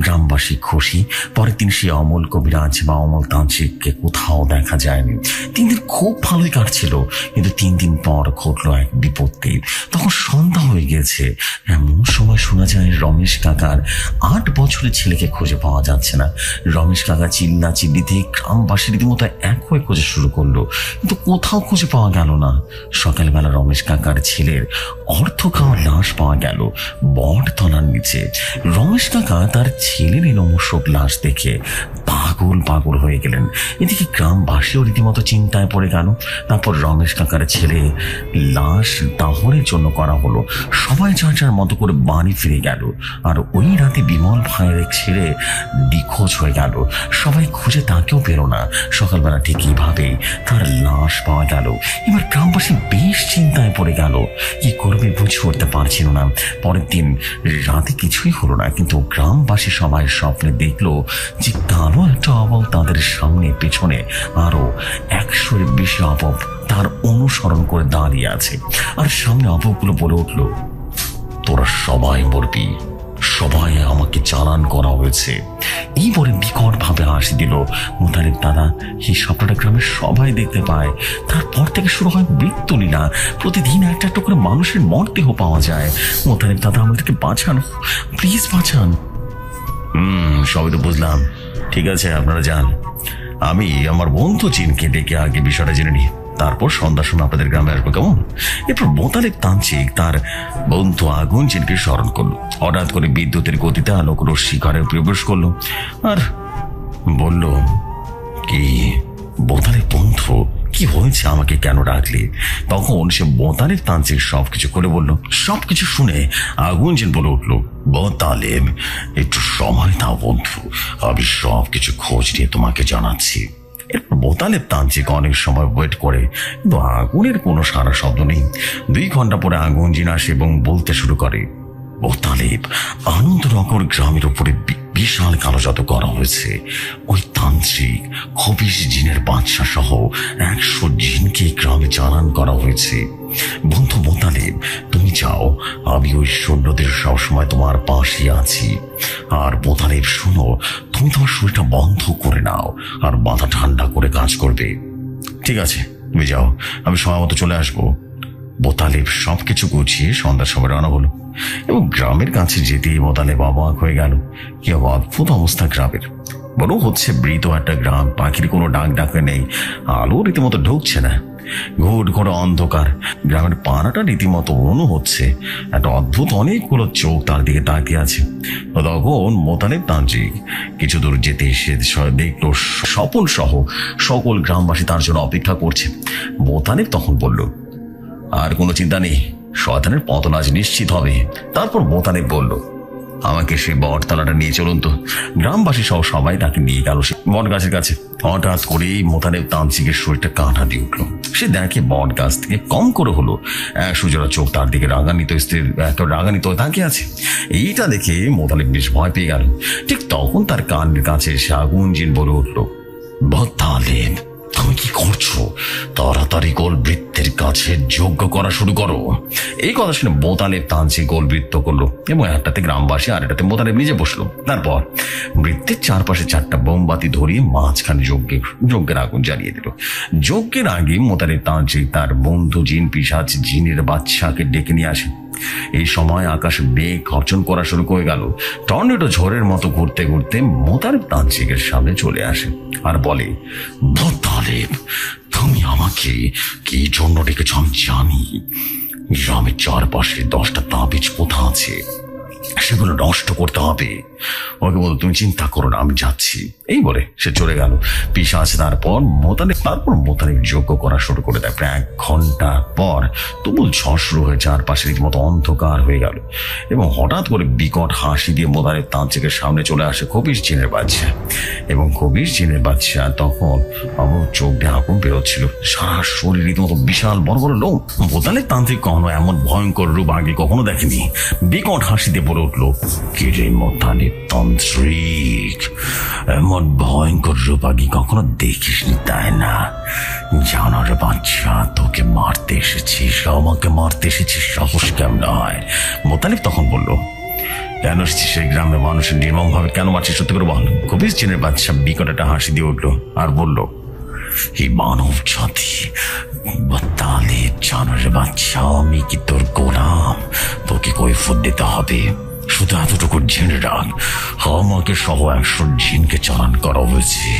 গ্রামবাসী খুশি। পরের দিন সে অমল কবিরাজ বা অমল তান্ত্রিককে কোথাও দেখা যায়নি। 3 দিন খুব ভালোই কাটছিল, কিন্তু 3 দিন পর ঘটলো এক বিপত্তি। তখন সন্ধ্যা হয়ে গেছে। এমন সময় শোনা যায় রমেশ কাকার 8 বছরের ছেলেকে খুঁজে পাওয়া যাচ্ছে না। রমেশ কাকা চিল্লিতে গ্রামবাসী রীতিমতো এক হয়ে খোঁজা শুরু করলো, কিন্তু কোথাও খুঁজে পাওয়া গেল না। সকালবেলা রমেশ কাকার ছেলের অর্থ খাওয়া লাশ পাওয়া গেল বটতলার নিচে। রমেশ কাকা তার ছেলের এই নমস্যক লাশ দেখে পাগল হয়ে গেলেন। এদিকে গ্রামবাসীও রীতিমতো চিন্তায় পড়ে গেল। তারপর রমেশ কাকার ছেলে লাশ দাহনের জন্য করা হলো। সবাই যার যার মতো করে বাড়ি ফিরে গেল। আর ওই রাতে বিমল ভাইয়ের এক ছেলে নিখোঁজ হয়ে গেল। সবাই খুঁজে তাকেও পেল না। সকালবেলা ঠিক এইভাবেই তার লাশ পাওয়া গেল। এবার গ্রামবাসী বেশ চিন্তায় পড়ে গেল, কি করবে বুঝে উঠতে পারছিল না। পরের দিন রাতে কিছুই হলো না, কিন্তু গ্রামবাসী সবাই স্বপ্নে দেখলো যে কালো একটা অবল তাদের সামনে পেছনে আরো 100-এর বেশি অবব তার অনুসরণ করে দাঁড়িয়ে আছে। আর সামনে অবগুলো বলে উঠল, তোরা সবাই মরবি, সবাই আমাকে চালান করা হয়েছে। এই বলে বিকট ভাবে হাসি দিল মোতালেব দাদা। এই স্বপ্নটা গ্রামের সবাই দেখতে পায়। তারপর থেকে শুরু হয় মৃত্যুলীলা। প্রতিদিন একটা করে মানুষের মরদেহ পাওয়া যায়। মোতালেব দাদা আমাদেরকে বাঁচান, প্লিজ বাঁচান। সবই তো বুঝলাম, ঠিক আছে আপনারা যান। আমি আমার বন্ধু চিনকে ডেকে আগে বিষয়টা জেনে নিই, তারপর সন্ধ্যার সময় আপনাদের গ্রামে আসবো, কেমন? এরপর মোতালেব তান্ত্রিক তার বন্ধু আগুন চিনকে স্মরণ করলো। হঠাৎ করে বিদ্যুতের গতিতে আলোক রশ্মি ঘরে প্রবেশ করলো আর বলল, কি মোতালেব বন্ধু, কি হয়েছে, আমাকে কেন ডাকলি? তখন সে মোতালেব তান্ত্রিক সবকিছু করে বলল। সবকিছু শুনে আগুন চিন বলে উঠল, মোতালেব একটু সময় দাও বন্ধু, আমি সবকিছু খোঁজ নিয়ে তোমাকে জানাচ্ছি। এরপর মোতালেব তান্ত্রিক অনেক সময় ওয়েট করে, কিন্তু আগুনের কোনো সারা শব্দ নেই। 2 ঘন্টা পরে আগুন জিন আসে এবং বলতে শুরু করে, মোতালেব আনন্দনগর গ্রামের উপরে বিশাল কালো জাদু করা হয়েছে। ওই তান্ত্রিক 24 জিনের বাদশা সহ 100 জিনকে গ্রামে চালান করা হয়েছে। বন্ধু মোতালেব তুমি যাও, আমি ওই সৈন্যদের সবসময় তোমার পাশে আছি। আর মোতালেব শোনো, তুমি তোমার শরীরটা বন্ধ করে নাও আর মাথা ঠান্ডা করে কাজ করবে। ঠিক আছে তুমি যাও, আমি সময় মতো চলে আসবো। মোতালেব সবকিছু গুছিয়ে সন্ধ্যার সময় রানা হলো এবং গ্রামের কাছে যেতেই মোতালেব অবাক হয়ে গেল। কি অদ্ভুত অবস্থা গ্রামের। বড় হচ্ছে মৃত একটা গ্রাম, পাখির কোনো ডাকে নেই, আলো রীতিমতো ঢুকছে না, ঘুট ঘোড়া অন্ধকার। গ্রামের পাড়াটা রীতিমতো মনে হচ্ছে একটা অদ্ভুত অনেকগুলো চোখ তার দিকে তাকিয়ে আছে। তখন মোতালেব তান্ত্রিক কিছু দূর যেতে এসে দেখলো স্বপন সহ সকল গ্রামবাসী তার জন্য অপেক্ষা করছে। মোতালেব তখন বলল, আর কোনো চিন্তা নেই, শয়তানের পতন আজ নিশ্চিত হবে। তারপর মোতালেব বলল, আমাকে সেই বটতলাটা নিয়ে চলুন তো। গ্রামবাসী সহ সবাই তাকে নিয়ে গেল সে বট গাছের কাছে। হঠাৎ করেই মোতালেব তান্ত্রিকের শরীরটা কাঁটা দিয়ে উঠলো। সে দেখে বট গাছ থেকে কম করে হলো 100 জোড়া চোখ তার দিকে রাগান্বিত তাকিয়ে আছে। এইটা দেখে মোতালেব বেশ ভয় পেয়ে গেল। ঠিক তখন তার কানের কাছে এসে আগুন জিন বলে উঠলো, মোতালেব তুমি কি করছো? তাড়াতাড়ি গোলবৃত্তের কাছে যজ্ঞ করা শুরু করো। এই কথা শুনে মোতালেব তান্ত্রিক গোলবৃত্ত করলো এবং একটাতে গ্রামবাসী আর এটাতে মোতালেব নিজে বসলো। তারপর বৃত্তের চারপাশে 4টা মোমবাতি ধরিয়ে মাঝখানে যজ্ঞের আগুন জ্বালিয়ে দিল। যজ্ঞের আগে মোতালেব তান্ত্রিক তার বন্ধু জিন পিশাচ জিনের বাচ্চাকে ডেকে নিয়ে আসে। এই সময় আকাশ মেঘ গর্জন করা শুরু করে গেল। টর্নেডো ঝড়ের মতো ঘুরতে ঘুরতে মোতালেব তান্ত্রিকের সামনে চলে আসে আর বলে, মোতালেব, তুমি আমাকে কি জন্য ডেকেছ আমি জানি। গ্রামের চারপাশে 10টা তাবিজ কোথা আছে, সেগুলো নষ্ট করতে হবে। ওকে বলো, তুমি চিন্তা করো না, আমি যাচ্ছি। এই বলে সে চলে গেল। পিশাচ তারপর মোতালেব যজ্ঞ করা শুরু করে দেয়। প্রায় 1 ঘন্টা পর তুমুল ঝড় শুরু হয়ে চারপাশে রীতিমতো অন্ধকার হয়ে গেল এবং হঠাৎ করে বিকট হাসি দিয়ে মোতালেব তান্ত্রিকের সামনে চলে আসে খবিশ জিনের বাচ্চা। এবং খবিশ জিনের বাচ্চা তখন আমার চোখ দিয়ে আগুন বেরোচ্ছিল, সারা শরীর রীতিমতো বিশাল বড় বড় লোক। মোতালেব তান্ত্রিক কখনো এমন ভয়ঙ্কর রূপ আগে কখনো দেখেনি। বিকট হাসি দিয়ে বলে উঠলো, কে রে মোতালেব তান্ত্রিক, এমন ভয়ঙ্কর রূপ আগে কখনো দেখিসনি তাই না? জানার বাচ্চা, তোকে মারতে এসেছিস, আমাকে মারতে এসেছিস, সাহস কেমন হয়? মোতালেব তখন বলল, কেন এসেছিস সেই গ্রামে মানুষের নির্মম ভাবে কেন মারছিস, সত্যি করে বল। খবিশ জিনের বাচ্চা বিকট একটা হাসি দিয়ে উঠলো আর বলল, এই মানব জাতি মোতালেব, জানার বাচ্চা, আমি কি তোর গোলাম? তোকে কৈফিয়ত দিতে হবে। শুধু এতটুকু জেনে রাখ, আমাকে সহ 100 জিনকে চালান করা হয়েছে,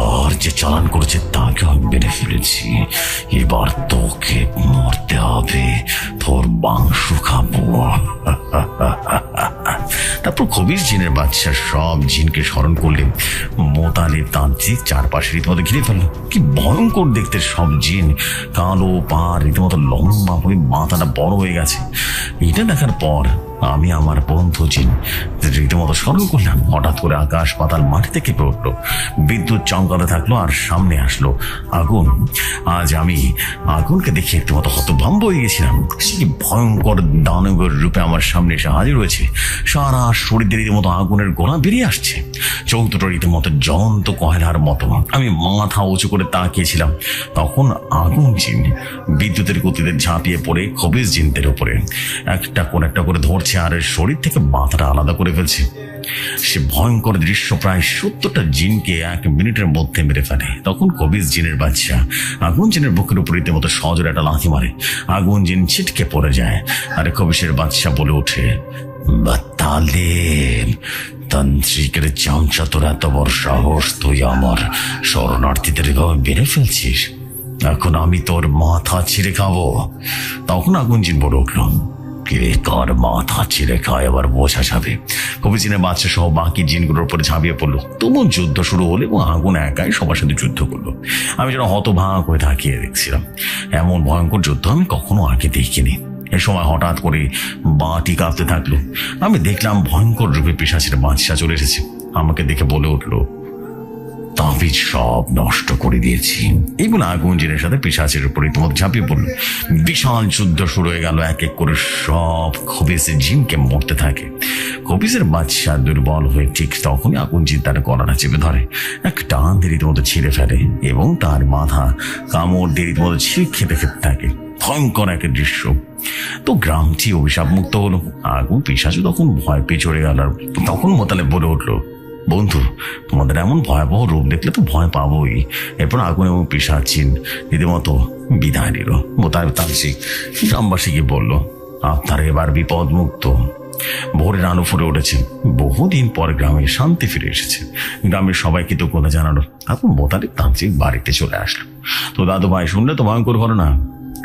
আর যে চালান করেছে তাকে আমি মেরে ফেলেছি। এবার তোকে মরতে হবে, তোর মাংস খাবো। তারপর খবিশ জিনের বাচ্চা সব জিনকে স্মরণ করলে মোতালেব তান্ত্রিক চারপাশে রীতিমতো ঘিরে ফেললো। কি ভয়ঙ্কর দেখতে সব জিন, কালো পা, রীতিমতো লম্বা হয়ে মাথাটা বড় হয়ে গেছে। এটা দেখার পর আমি আমার বন্ধু জিন রীতিমতো স্মরণ করলাম। হঠাৎ করে আকাশ পাতাল মাটি থেকে কেঁপে উঠলো, বিদ্যুৎ চমকাতে থাকলো আর সামনে আসলো আগুন। আজ আমি আগুনকে দেখে রীতিমতো হতভম্ব হয়ে গেছিলাম। সে কি ভয়ঙ্কর দানবের রূপে আমার সামনে এসে হাজির হয়েছে। সারা শরীরে রীতিমতো আগুনের গোলা বেরিয়ে আসছে, চোখ দুটো রীতিমতো জ্বলন্ত কয়লার মতো। আমি মাথা উঁচু করে তাকিয়েছিলাম। তখন আগুন জিন বিদ্যুতের গতিতে ঝাঁপিয়ে পড়ে খবিশ জিনদের উপরে একটা করে ধরছে আর শরীর থেকে মাথাটা আলাদা করে ফেলছে। সে ভয়ঙ্কর দৃশ্য প্রায় 70টা জিনকে 1 মিনিটের মধ্যে মেরে ফেলে। তখন খবিশ জিনের বাচ্চা আগুন জিনের বুকের উপর রীতিমতো সজোরে একটা লাথি মারে। আগুন জিন ছিটকে পড়ে যায় আর খবিশের বাচ্চা বলে ওঠে, মোতালেব তান্ত্রিকের চামচা, তোর এত বড় সাহস, তুই আমার শরণার্থীদের এভাবে মেরে ফেলছিস, এখন আমি তোর মাথা ছিঁড়ে খাবো। তখন আগুন জিন বলে উঠল, কার মাথা ছিঁড়ে খায় আবার বোঝা যাবে। খবিশ জিনের বাচ্চা সহ বাকি জিনগুলোর উপরে ঝাঁপিয়ে পড়লো। তুমুল যুদ্ধ শুরু হলো এবং আগুন একাই সবার সাথে যুদ্ধ করলো। আমি যেন হতভাগ হয়ে তাকিয়ে দেখছিলাম। এমন ভয়ঙ্কর যুদ্ধ আমি কখনো আগে দেখিনি। এ সময় হঠাৎ করে বাটি কাঁপতে থাকলো। আমি দেখলাম ভয়ঙ্কর রূপে পিশাচের বাচ্চা চলে এসেছে। আমাকে দেখে বলে উঠলো, তাবিজ সব নষ্ট করে দিয়েছি। এই বলে আগুন জিনের সাথে পিশাচের উপরে তোমাকে ঝাঁপিয়ে পড়লো। বিশাল যুদ্ধ শুরু হয়ে গেল। এক এক করে সব খবিশের জিনকে মরতে থাকে। খবিশের বাচ্চা দুর্বল হয়ে ঠিক তখনই আগুন জিন তার গলাটা চেপে ধরে, এক টান দিয়ে রীতিমতো ছিঁড়ে ফেলে এবং তার মাথা কামড় দিয়ে রীতিমতো খেতে থাকে। ভয়ঙ্কর এক দৃশ্য। তো গ্রামটি অভিশাপ মুক্ত হলো। আগুন পিশাচও তখন ভয় পেয়ে চড়ে গেল। তখন মোতালেব বলে উঠলো, বন্ধু, তোমাদের এমন ভয়াবহ রূপ দেখলে তো ভয় পাবোই। এরপর আগুন এবং পিশাচ জিন রীতিমতো বিদায় নিল। মোতালেব তান্ত্রিক গ্রামবাসীকে বলল, আপনারা এবার বিপদ মুক্ত। ভোরের আলো ফুটে উঠেছে। বহুদিন পর গ্রামে শান্তি ফিরে এসেছে। গ্রামের সবাইকে তো কথা জানালো। এখন মোতালেব তান্ত্রিক বাড়িতে চলে আসলো। তো দাদু ভাই, শুনলে তো ভয়ঙ্কর ঘটনা।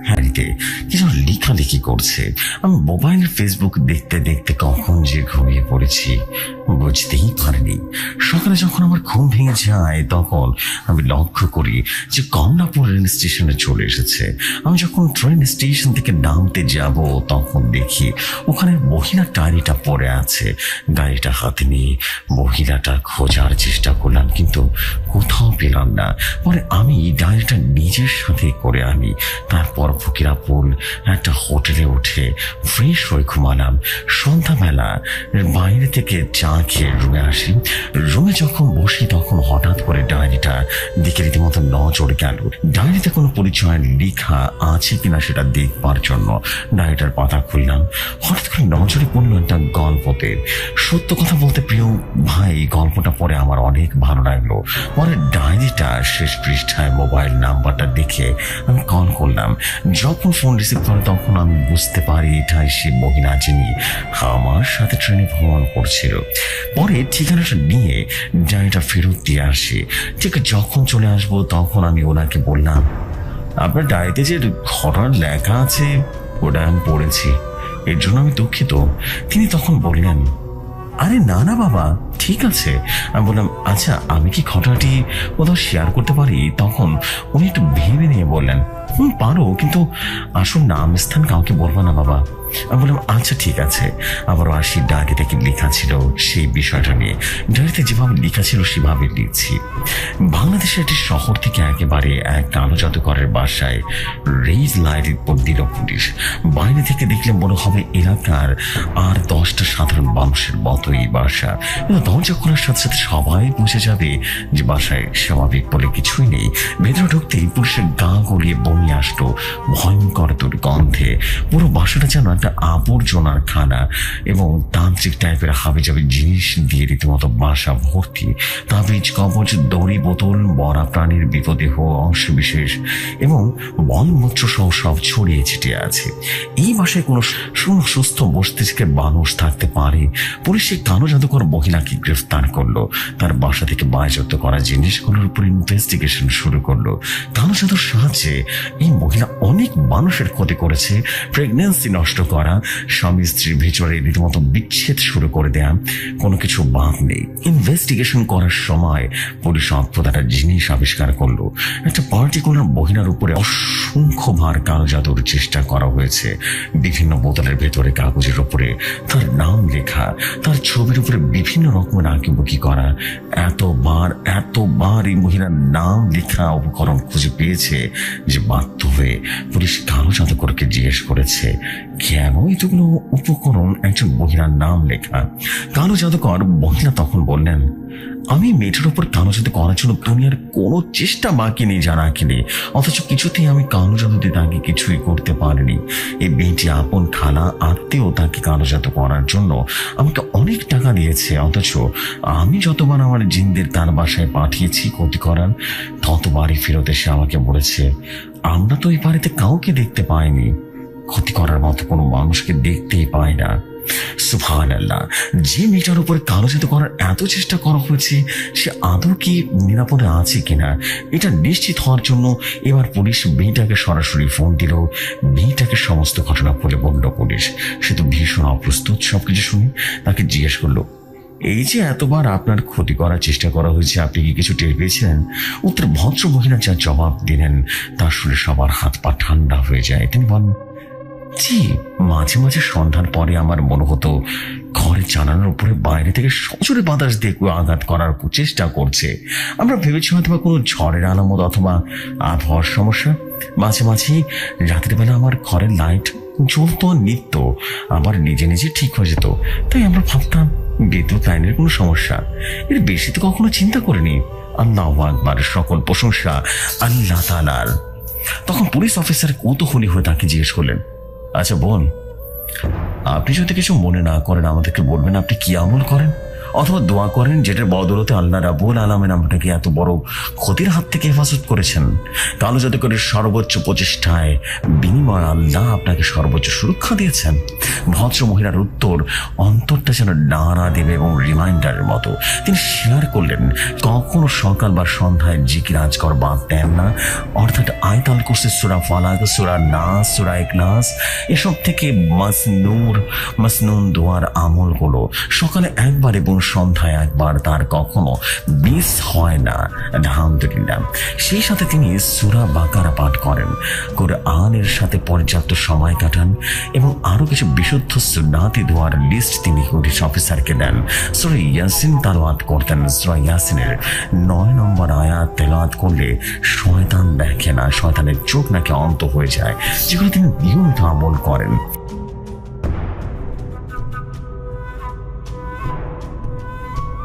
হ্যারিতে কিছু লেখালেখি করছে। আমি মোবাইলের ফেসবুক দেখতে দেখতে কখন যে ঘুমিয়ে পড়েছি বুঝতেই পারিনি। সকালে যখন আমার ঘুম ভেঙে যায় তখন আমি লক্ষ্য করি যে কমলাপুর রেল স্টেশনে চলে এসেছে। আমি যখন ট্রেন স্টেশন থেকে নামতে যাব তখন দেখি ওখানে মহিলার ডায়েরিটা পড়ে আছে। ডায়েরিটা হাতে নিয়ে মহিলাটা খোঁজার চেষ্টা করলাম, কিন্তু কোথাও পেলাম না। পরে আমি ডায়েরিটা নিজের সাথে করে আনি। তারপর ফকিরাপুল একটা হোটেলে উঠে ফ্রেশ হয়ে ঘুমালাম। সন্ধ্যাবেলা বাইরে থেকে চা খেয়ে রুমে আসি। রুমে যখন বসি তখন হঠাৎ করে ডায়েরিটা দিকে রীতিমতো নজর গেল। ডায়েরিতে কোনো পরিচয় লেখা আছে কিনা সেটা দেখবার জন্য ডায়েরিটার পাতা খুললাম। হঠাৎ করে নজরে পড়লো একটা গল্পতে। সত্য কথা বলতে প্রিয় ভাই, গল্পটা পড়ে আমার অনেক ভালো লাগলো। পরে ডায়েরিটা শেষ পৃষ্ঠায় মোবাইল নাম্বারটা দেখে আমি কল করলাম। যখন ফোন রিসিভ করে তখন আমি বুঝতে পারি এটাই সে মহিলা যিনি আমার সাথে ট্রেনে ভ্রমণ করছিল। পরে ঠিকানাটা নিয়ে ডায়েরিটা ফেরত দিয়ে আসি। ঠিক যখন চলে আসবো তখন আমি ওনাকে বললাম, আপনার ডায়েরিতে যে ঘটনার লেখা আছে ওটা আমি পড়েছি, এর জন্য আমি দুঃখিত। তিনি তখন বললেন, আরে না না বাবা, ঠিক আছে। আমি বললাম, আচ্ছা আমি কি ঘটনাটি কোথাও শেয়ার করতে পারি? তখন উনি একটু ভেবে নিয়ে বললেন, পারো, কিন্তু আসল নাম স্থান কাউকে বলবো না বাবা। আমি বললাম, আচ্ছা ঠিক আছে। আবারও আসি ডায়েরিতে কি লেখা ছিল সেই বিষয়টা নিয়ে। ডায়েরিতে যেভাবে লেখা ছিল সেভাবে লিখছি। বাংলাদেশের একটি শহর থেকে একেবারে এক কালো জাদুকরের বাসায় রেড লাইট দিল পুলিশ। বাইরে থেকে দেখলে মনে হবে এলাকার আর 10টা সাধারণ মানুষের মতো এই বাসা। কিন্তু দরজা খোলার সাথে সাথে সবাই বুঝে যাবে যে বাসায় স্বাভাবিক বলে কিছুই নেই। ভেতরে ঢুকতেই পুলিশের গা গলিয়ে বমি আসলো ভয়ঙ্কর দুর্গন্ধে। পুরো বাসাটা যেন একটা আবর্জনার খানা এবং তান্ত্রিক টাইপের হাবিজাবি জিনিস দিয়ে রীতিমতো বাসা ভর্তি। তাবিজ, কবচ, দড়ি, বোতল, মরা প্রাণীর মৃতদেহ, অংশবিশেষ এবং মলমূত্র সহ সব ছড়িয়ে ছিটিয়ে আছে। এই বাসায় কোনো সুস্থ মস্তিষ্কের মানুষ থাকতে পারে? পুলিশ এই কালো জাদুকর মহিলাকে গ্রেফতার করলো। তার বাসা থেকে বাজেয়াপ্ত করা জিনিসগুলোর উপর ইনভেস্টিগেশন শুরু করলো। কালো জাদুর সাহায্যে এই মহিলা অনেক মানুষের ক্ষতি করেছে। প্রেগন্যান্সি নষ্ট করা, স্বামী স্ত্রীর ভিতরে রীতিমতো বিচ্ছেদ শুরু করে দেয়া, কোনো কিছু বাদ নেই। ইনভেস্টিগেশন করার সময় পুলিশ অদ্ভুত একটা জিনিস আবিষ্কার করলো। একটা পার্টিকুলার মহিলার উপরে অসংখ্যবার কালো জাদুর চেষ্টা করা হয়েছে। বিভিন্ন বোতলের ভেতরে কাগজের উপরে তার নাম লেখা, তার ছবির উপরে বিভিন্ন রকমের আঁকিবুকি করা। এতবার এই মহিলার নাম লেখা উপকরণ খুঁজে পেয়েছে যে বাধ্য হয়ে পুলিশ কালো জাদুকরকে জিজ্ঞেস করেছে, কেন এতগুলো উপকরণ একজন মহিলার নাম লেখা? কালো জাদুকর মহিলা তখন বললেন, আমি মেয়েটার উপর কালো জাদু করার জন্য দুনিয়ার কোনো চেষ্টা বাকি নেই যা রাখিনি, অথচ কিছুতেই আমি কালো জাদু দিয়ে তাকে কিছুই করতে পারিনি। এই মেয়েটি আপন খালা আত্মীয় তাকে কালো জাদু করার জন্য আমাকে অনেক টাকা দিয়েছে, অথচ আমি যতবার আমার জিনদের তার বাসায় পাঠিয়েছি ক্ষতি করার, ততবারই ফেরত এসে আমাকে বলেছে, আমরা তো এই বাড়িতে কাউকে দেখতে পাইনি, ক্ষতি করার মতো কোনো মানুষকে দেখতেই পাই না। সুবহানাল্লাহ, যে মেয়েটার উপরে কালো জাদু করার এত চেষ্টা করা হয়েছে সে আদৌ কি নিরাপদে আছে কিনা এটা নিশ্চিত হওয়ার জন্য এবার পুলিশ মেয়েটাকে সরাসরি ফোন দিল। মেয়েটাকে সমস্ত ঘটনা বলে বলল পুলিশ। সে তো ভীষণ অপ্রস্তুত। সবকিছু শুনে তাকে জিজ্ঞেস করলো, এই যে এতবার আপনার ক্ষতি করার চেষ্টা করা হয়েছে, আপনি কি কিছু টের পেয়েছিলেন? উত্তর ভদ্র মহিলা যা জবাব দিলেন তার শুনে সবার হাত পা ঠান্ডা হয়ে যায়। তিনি বলেন, জি, মাঝে মাঝে সন্ধ্যার পরে আমার মনে হতো ঘরে জানালার উপরে বাইরে থেকে সজোরে বাতাস দিয়ে আঘাত করার চেষ্টা করছে। আমরা ভেবেছি হয়তো কোনো ঝড়ের আলামত অথবা আবহাওয়ার সমস্যা। মাঝে মাঝে রাতের বেলা আমার ঘরের লাইট জ্বলতো আর নিত্য আবার নিজে নিজে ঠিক হয়ে যেত। তাই আমরা ভাবতাম বিদ্যুৎ লাইনের কোনো সমস্যা। এর বেশি তো কখনো চিন্তা করিনি। আল্লাহু আকবার, সকল প্রশংসা আল্লাহ তাআলার। তখন পুলিশ অফিসার কৌতূহলী হয়ে তাকে জিজ্ঞেস করলেন, আচ্ছা বোন, আপনি যদি কিছু মনে না করেন আমাদেরকে বলবেন আপনি কি আমল করেন অথবা দোয়া করেন যেটার বদৌলতে আল্লাহ রাব্বুল আলামিন আপনাকে এত বড় ক্ষতির হাত থেকে হেফাজত করেছেন? কালো জাদুকরের সর্বোচ্চ প্রচেষ্টায় বিনিময়ে আল্লাহ আপনাকে সর্বোচ্চ সুরক্ষা দিয়েছেন। ভদ্র মহিলার উত্তর অন্তরটা যেন নাড়া দেবে এবং রিমাইন্ডারের মতো। তিনি শেয়ার করলেন, কখনো সকাল বা সন্ধ্যায় জিকির আজকর বাদ দেন না, অর্থাৎ আয়াতুল কুরসি, সূরা ফালাক, সূরা নাস, সূরা ইখলাস, এসব থেকে মাসনুন দোয়ার আমলগুলো সকালে একবার এবং সন্ধ্যায় একবার তার কখনো মিস হয় না, আলহামদুলিল্লাহ। সেই সাথে তিনি সূরা বাকারা পাঠ করেন, কোরআনের সাথে পর্যাপ্ত সময় কাটান এবং আরো কিছু বিশুদ্ধ সুন্নাতি দোয়ার লিস্ট তিনি পুলিশ অফিসারকে দেন। সূরা ইয়াসিন তেলাওয়াত করতেন। সূরা ইয়াসিনের 9 নম্বর আয়াত তেলাওয়াত করলে শয়তান দেখে না, শয়তানের চোখ নাকি অন্ত হয়ে যায়, যেগুলো তিনি নিয়মিত আমল করেন।